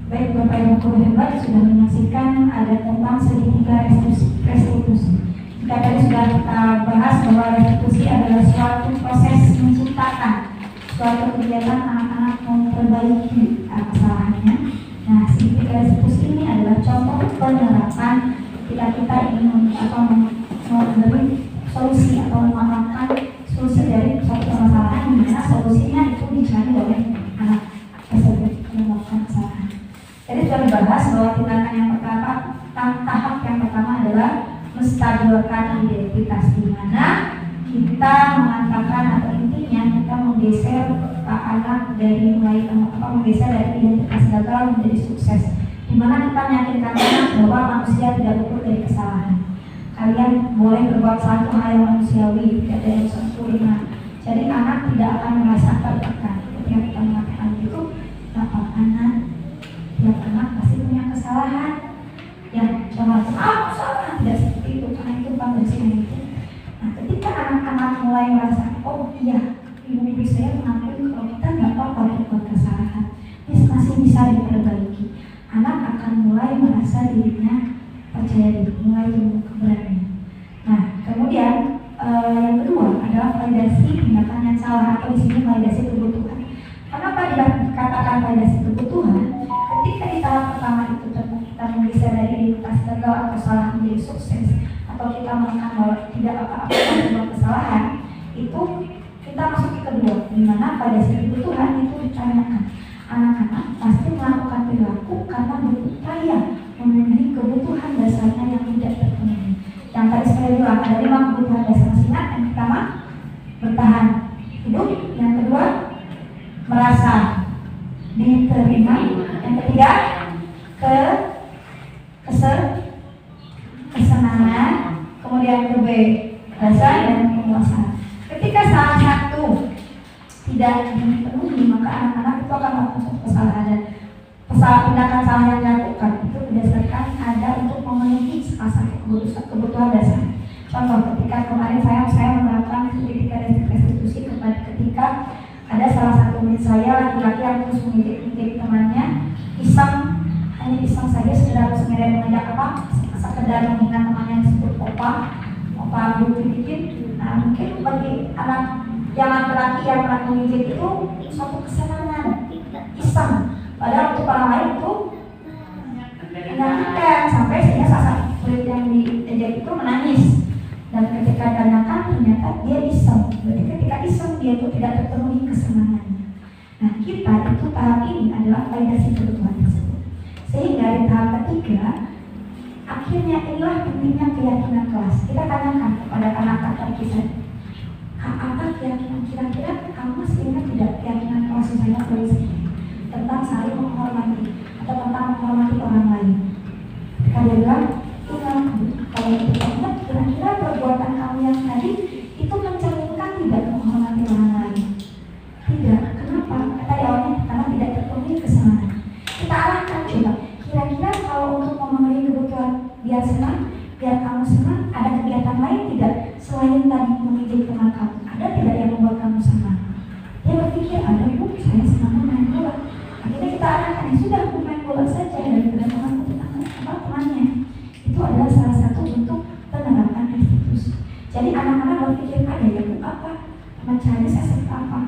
Baik, Bapak Ibu guru hebat sudah menyaksikan ada tentang segitiga restitusi. Jika tadi sudah kita bahas bahwa restitusi adalah suatu proses menciptakan suatu kegiatan anak-anak memperbaiki kesalahannya. Nah, segitiga restitusi ini adalah contoh penerapan ketika kita ingin memberi solusi atau menawarkan solusi dari suatu permasalahan di mana solusinya itu dicari oleh anak tersebut yang melakukan kesalahan. Jadi sudah dibahas bahwa tindakan yang pertama, tahap yang pertama adalah menstabilkan identitas, di mana kita mengatakan atau intinya kita menggeser anak dari menggeser dari identitas gagal menjadi sukses, di mana kita meyakinkan anak bahwa manusia tidak luput dari kesalahan. Kalian boleh berbuat satu hal yang manusiawi, tidak ada yang sempurna. Jadi anak tidak akan merasa tertekan ketika kita mengatakan itu. Tiap anak pasti punya kesalahan. Ya, jangan salah, tidak seperti itu karena itu manusia itu. Nah, ketika anak-anak mulai merasa, oh iya, ibu saya mengakui kalau kita nggak apa-apa berbuat kesalahan, ini masih bisa diperbaiki. Anak akan mulai merasa dirinya percaya diri, mulai tumbuh keberanian. Nah, kemudian yang kedua adalah validasi tindakan yang salah, atau di sini validasi kebutuhan. Kenapa dikatakan validasi kebutuhan? Ketika di tahap pertama itu kita menggeser dari identitas gagal atau salah menjadi sukses, atau kita menekan bahwa tidak apa-apa sebuah kesalahan, itu kita masuk ke kedua, di mana validasi kebutuhan itu ditanyakan. Anak-anak pasti melakukan perilaku karena berupaya memenuhi kebutuhan dasarnya yang tidak terpenuhi. Yang tadi saya bilang ada 5 kebutuhan dasar ingat. Yang pertama, bertahan hidup. Yang kedua, merasa diterima. Yang ketiga, kesenangan. Kemudian kebebasan dan kepuasan. Ketika salah satu tidak dipenuhi, maka anak-anak itu akan melakukan suatu kesalahan, dan tindakan salah yang dilakukan itu berdasarkan ada untuk memenuhi salah satu kebutuhan dasar. Contoh, ketika kemarin saya menerapkan ketika restitusi ketika ada salah satu murid saya laki-laki yang terus mengejek temannya, hanya iseng saja, sekedar mengajak sekedar menghina temannya disebut opa dikit. Nah, mungkin bagi anak yang laki-laki yang mengejek itu suatu kesenangan, iseng. Padahal untuk orang lain itu menyakitkan, sampai sehingga salah satu murid yang diejek itu menangis. Dan ketika ditanyakan ternyata dia iseng. Berarti ketika iseng dia itu tidak terpenuhi kesenangannya. Nah, kita itu tahap ini adalah validasi kebutuhan tersebut. Sehingga di tahap ketiga, akhirnya inilah pentingnya keyakinan kelas. Kita tanyakan kepada anak-anak kita, apa keyakinan kira-kira kamu masih ingat tidak keyakinan kelas saya tulis tentang saling menghormati atau tentang menghormati orang lain. Kalian bilang, kalau kita ingat kira-kira perbuatan kamu yang tadi itu mencerminkan tidak menghormati orang lain. Tidak. Kenapa? Kata awalnya karena tidak terpenuhi kesenangan. Kita arahkan coba. Kira-kira kalau untuk memenuhi kebutuhan biar senang, biar kamu senang, ada kegiatan lain tidak selain tadi mengejek teman kamu? Ada tidak yang membuat kamu senang? Dia berpikir ada, Bu, saya senang main bola. Akhirnya kita arahkan, ya sudah, aku main bola saja daripada temannya. Itu adalah salah satu bentuk penerapan restitusi. Jadi anak-anak berpikir, ada ya Bu, apa? Mencari saya seperti apa?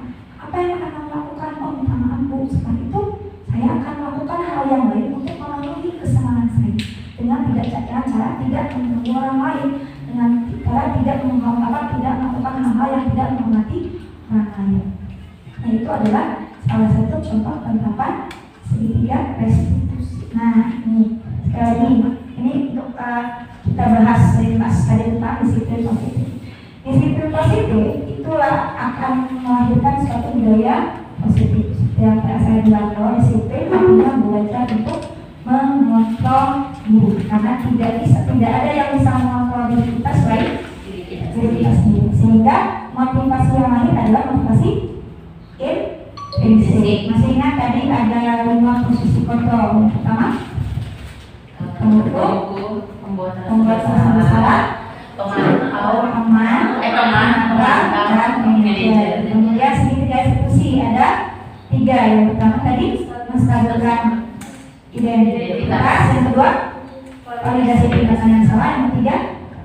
Apa yang akan melakukan? Oh, minta maaf Bu, seperti itu saya akan melakukan hal yang lain untuk memenuhi kesenangan saya, dengan cara tidak mengganggu orang lain, dengan cara tidak melakukan hal-hal yang tidak menghormati orang lain. Nah, itu adalah salah satu contoh penerapan segitiga restitusi. Nah, ini sekali lagi ini untuk kita bahas tadi tentang disiplin positif. Disiplin positif itulah akan melahirkan suatu budaya positif. Yang saya saya bilang bahwa disiplin artinya belajar untuk mengontrol diri, karena tidak ada yang bisa mengontrol diri kita selain diri kita sendiri. Sehingga motivasi yang lain adalah motivasi intrinsik. Masih ingat tadi ada 5 posisi kontrol. Yang pertama, membuat rasa bersalah, teman, dan manajer. Kemudian sedikit eksekusi ada 3. Yang pertama tadi menstabilkan identitas, yang kedua validasi tindakan yang salah, yang ketiga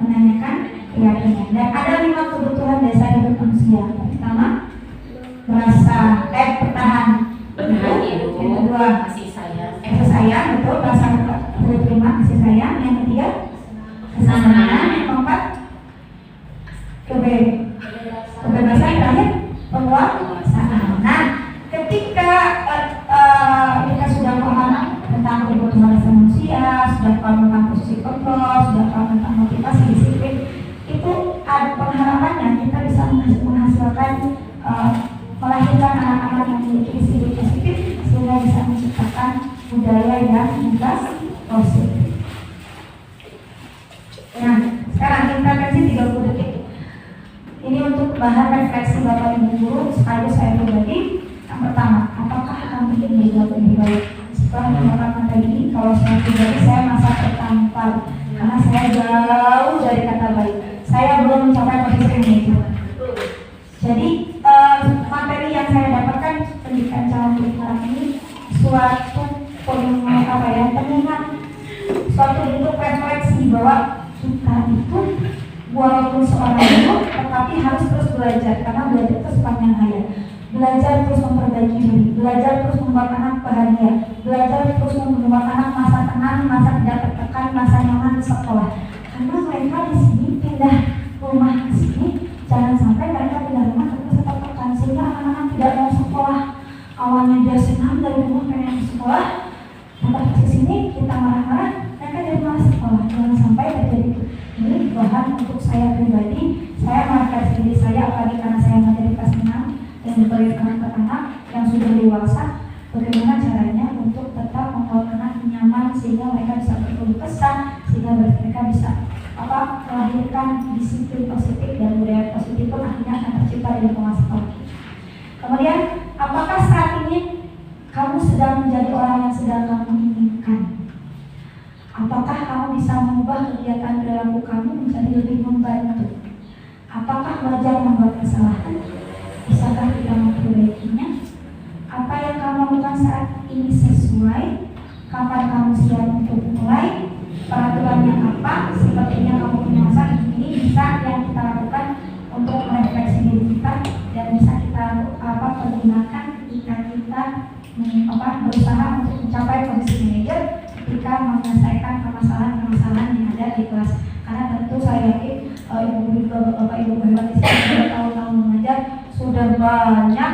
menanyakan keyakinan. Dan ada 5 kebutuhan dasar hidup manusia. Yang pertama merasa bertahan hidup, yang kedua kasih sayang, betul, rasa terima kasih sayang, yang ketiga kesenangan, yang keempat kebebasan, terakhir penguasaan. Nah, ketika kita sudah paham tentang kebutuhan dasar manusia, sudah paham tentang posisi kontrol, sudah paham tentang motivasi, disiplin, itu ada pengharapannya kita bisa menghasilkan melahirkan anak-anak yang memiliki sisi positif sehingga bisa menciptakan budaya yang juga positif. Nah, sekarang kita kasih 30 detik. Ini untuk bahan refleksi Bapak Ibu guru sekaligus saya pribadi. Yang pertama, apakah kamu ingin menjadi lebih baik? Setelah mendengar materi ini, kalau saya pribadi saya merasa tertampar karena saya jauh dari kata baik. Saya belum mencapai posisi ini. Jadi materi yang saya dapatkan pendidikan calon sekarang ini suatu pengingat, suatu bentuk refleksi bahwa kita itu walaupun seorang guru tetapi harus terus belajar, karena belajar itu sepanjang hayat. Belajar terus memperbaiki diri, belajar terus membuat anak bahagia, belajar terus membuat anak masa tenang, masa tidak tertekan, masa nyaman di sekolah. Karena mereka di sini pindah rumah ke sini, jangan sampai mereka pindah rumah terus tertekan sehingga anak-anak tidak mau sekolah. Awalnya dia senang dari rumah pengen sekolah, datang ke sini kita marah-marah, mereka jadi malas sekolah. Jangan sampai terjadi itu. Ini bahan untuk saya pribadi. Saya merefleksi diri saya, apalagi karena saya menjadi kelas 6 dan memberikan anak yang sudah dewasa, bagaimana caranya untuk tetap membuat anak nyaman sehingga mereka bisa berkeluh kesah, sehingga mereka bisa melahirkan disiplin positif dan budaya positif pun akhirnya akan tercipta di lingkungan sekolah. Kemudian, apakah saat ini kamu sedang menjadi orang yang sedang kamu inginkan? Apakah kamu bisa mengubah kegiatan perilaku kamu menjadi lebih membantu? Apakah belajar membuat kesalahan? Bisakah kita memperbaikinya? Apa yang kamu lakukan saat ini sesuai? Kapan kamu siap untuk mulai? Peraturannya apa? Sepertinya kamu punya masa ini bisa yang kita lakukan untuk merefleksi diri kita dan bisa kita pergunakan ketika kita berusaha untuk mencapai posisi manajer ketika menyelesaikan permasalahan-permasalahan yang ada di kelas. Karena tentu saya yakin Bapak Ibu hebat di sini sudah tahun-tahun mengajar, sudah banyak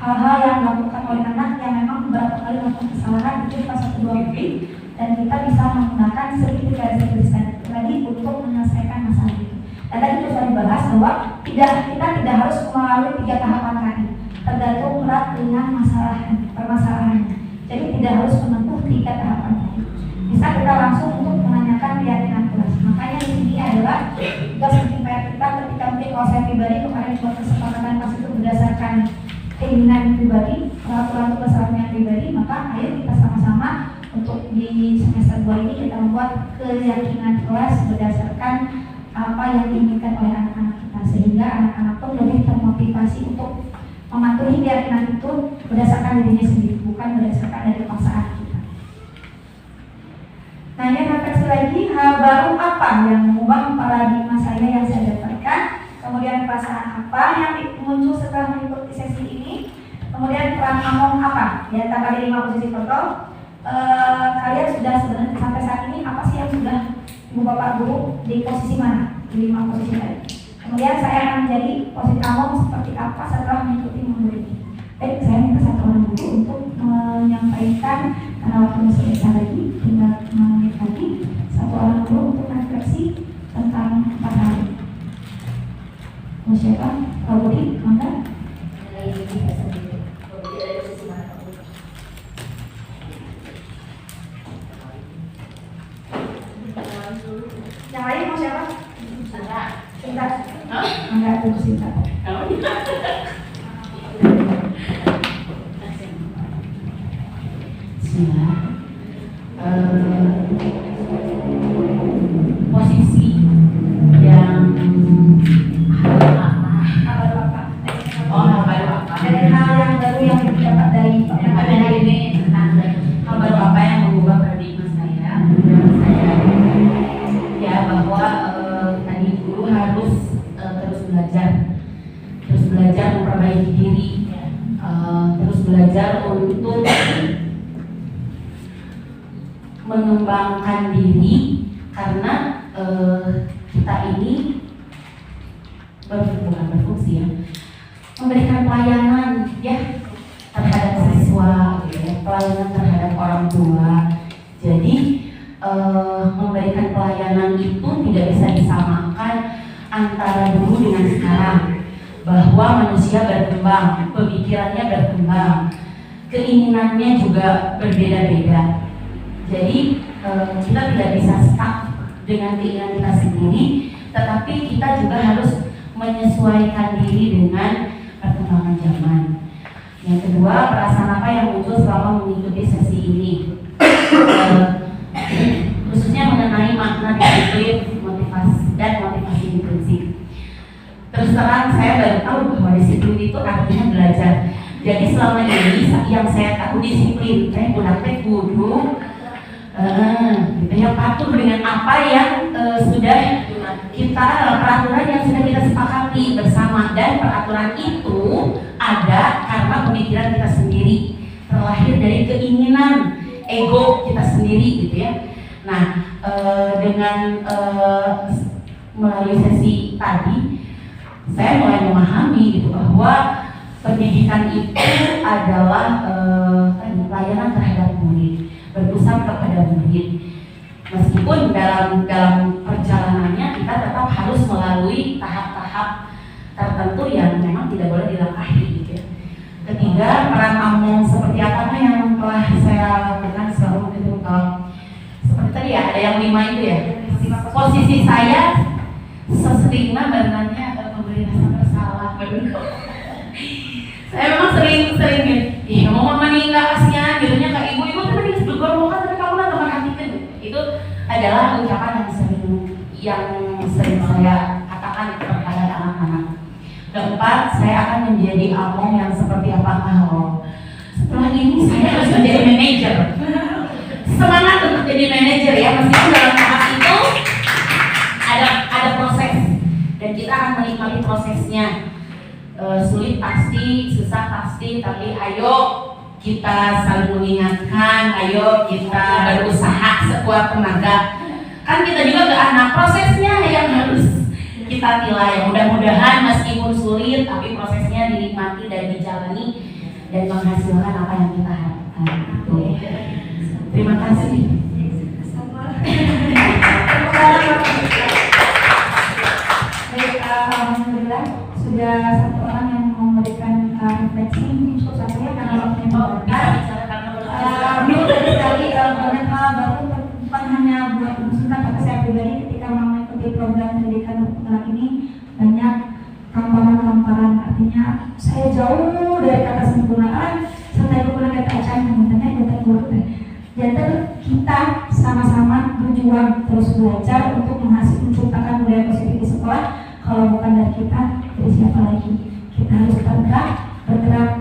hal-hal yang dilakukan oleh anak yang memang beberapa kali melakukan kesalahan itu pas 1-2 kali, dan kita bisa menggunakan sedikit tadi untuk menyelesaikan masalah itu. Dan tadi sudah dibahas bahwa kita tidak harus melalui 3 tahapan tadi, tergantung berat ringan permasalahannya. Jadi tidak harus menempuh 3 tahapan tadi. Bisa kita langsung untuk menanyakan keyakinan kelas. Makanya di sini adalah tugas penting PR kita ketika mungkin kalau saya pribadi kemarin buat kesepakatan kelas itu berdasarkan keinginan pribadi, peraturan tugas pribadi, maka ayo kita sama-sama untuk di semester 2 ini kita membuat keyakinan kelas berdasarkan apa yang diinginkan oleh anak-anak kita, sehingga anak-anak pun lebih termotivasi untuk mematuhi keyakinan itu berdasarkan dirinya sendiri, bukan berdasarkan dari paksaan kita. Nah, ini refleksi lagi, hal baru apa yang mengubah paradigma saya yang saya dapatkan, kemudian perasaan apa yang muncul setelah mengikuti sesi ini, kemudian peran ngomong apa, di antara 5 posisi foto. Kalian sudah sebenarnya sampai saat ini apa sih yang sudah Ibu Bapak Guru di posisi mana? Di 5 posisi tadi. Kemudian saya akan menjadi posisi ngomong seperti apa setelah mengikuti modul ini. Baik, saya minta satu orang guru untuk menyampaikan, karena waktu masih besar lagi, tinggal 5 menit lagi, satu orang guru untuk refleksi tentang 4 hari. Mau siapa? Pak Budi, mangga? Bismillah. Posisi yang hal baru apa? Ada hal yang baru yang didapat dari Pada hari ini tentang hal baru apa yang mengubah paradigma saya? Ya, bahwa tadi guru harus terus belajar memperbaiki diri, terus belajar untuk mengembangkan diri, karena kita ini bukan berfungsi ya, memberikan pelayanan ya terhadap siswa, ya, pelayanan terhadap orang tua. Jadi memberikan pelayanan itu tidak bisa disamakan antara dulu dengan sekarang, bahwa manusia berkembang, pemikirannya berkembang, keinginannya juga berbeda-beda. Jadi kita tidak bisa stuck dengan keinginan kita sendiri, tetapi kita juga harus menyesuaikan diri dengan perkembangan zaman. Yang kedua, perasaan apa yang muncul selama mengikuti sesi ini, khususnya mengenai makna disiplin, motivasi dan motivasi intrinsik. Terus terang saya baru tahu bahwa disiplin itu artinya belajar. Jadi selama ini yang saya tahu disiplin, saya kudu gitu ya, patuh dengan apa yang sudah kita, peraturan yang sudah kita sepakati bersama, dan peraturan itu ada karena pemikiran kita sendiri, terlahir dari keinginan ego kita sendiri gitu ya. Nah, dengan melalui sesi tadi saya mulai memahami gitu bahwa pendidikan itu adalah pelayanan terhadap murid, berpusat kepada murid. Meskipun dalam perjalanannya kita tetap harus melalui tahap-tahap tertentu yang memang tidak boleh dilangkahi gitu ya. Ketiga, peran among seperti apa yang telah saya lakukan selalu itu seperti tadi ya, ada yang 5 itu ya. Posisi saya seseringnya berenangnya memberi rasa bersalah. Saya memang sering mau meninggal kasihan gitu nya ke ibu tadi juga mau kan, tapi kamu lah teman hati kan. Itu adalah ucapan yang sering saya katakan kepada anak-anak. Keempat, saya akan menjadi among yang seperti apakah setelah ini saya harus menjadi manajer. Semangat untuk jadi manajer ya, meskipun dalam tahap itu ada proses dan kita akan menikmati prosesnya. Sulit pasti, susah pasti, tapi ayo kita saling mengingatkan, ayo kita berusaha sekuat tenaga. Kan kita juga gak anak, prosesnya yang harus kita nilai. Mudah-mudahan meskipun sulit, tapi prosesnya dinikmati dan dijalani dan menghasilkan apa yang kita harapkan. Terima kasih. Alhamdulillah sudah satu orang yang memberikan refleksi, mungkin cukup satu ya karena waktunya banyak sekali banyak hal baru, bukan hanya buat Muslim, tapi saya pribadi ketika mengikuti program pendidikan untuk ini banyak hamparan-hamparan. Artinya saya jauh dari kata sempurnaan, sampai kemudian kata acan teman-teman kata guru. Jadi kita sama-sama berjuang terus belajar untuk menciptakan budaya positif di sekolah. Kalau bukan dari kita, dari siapa lagi? Kita harus bergerak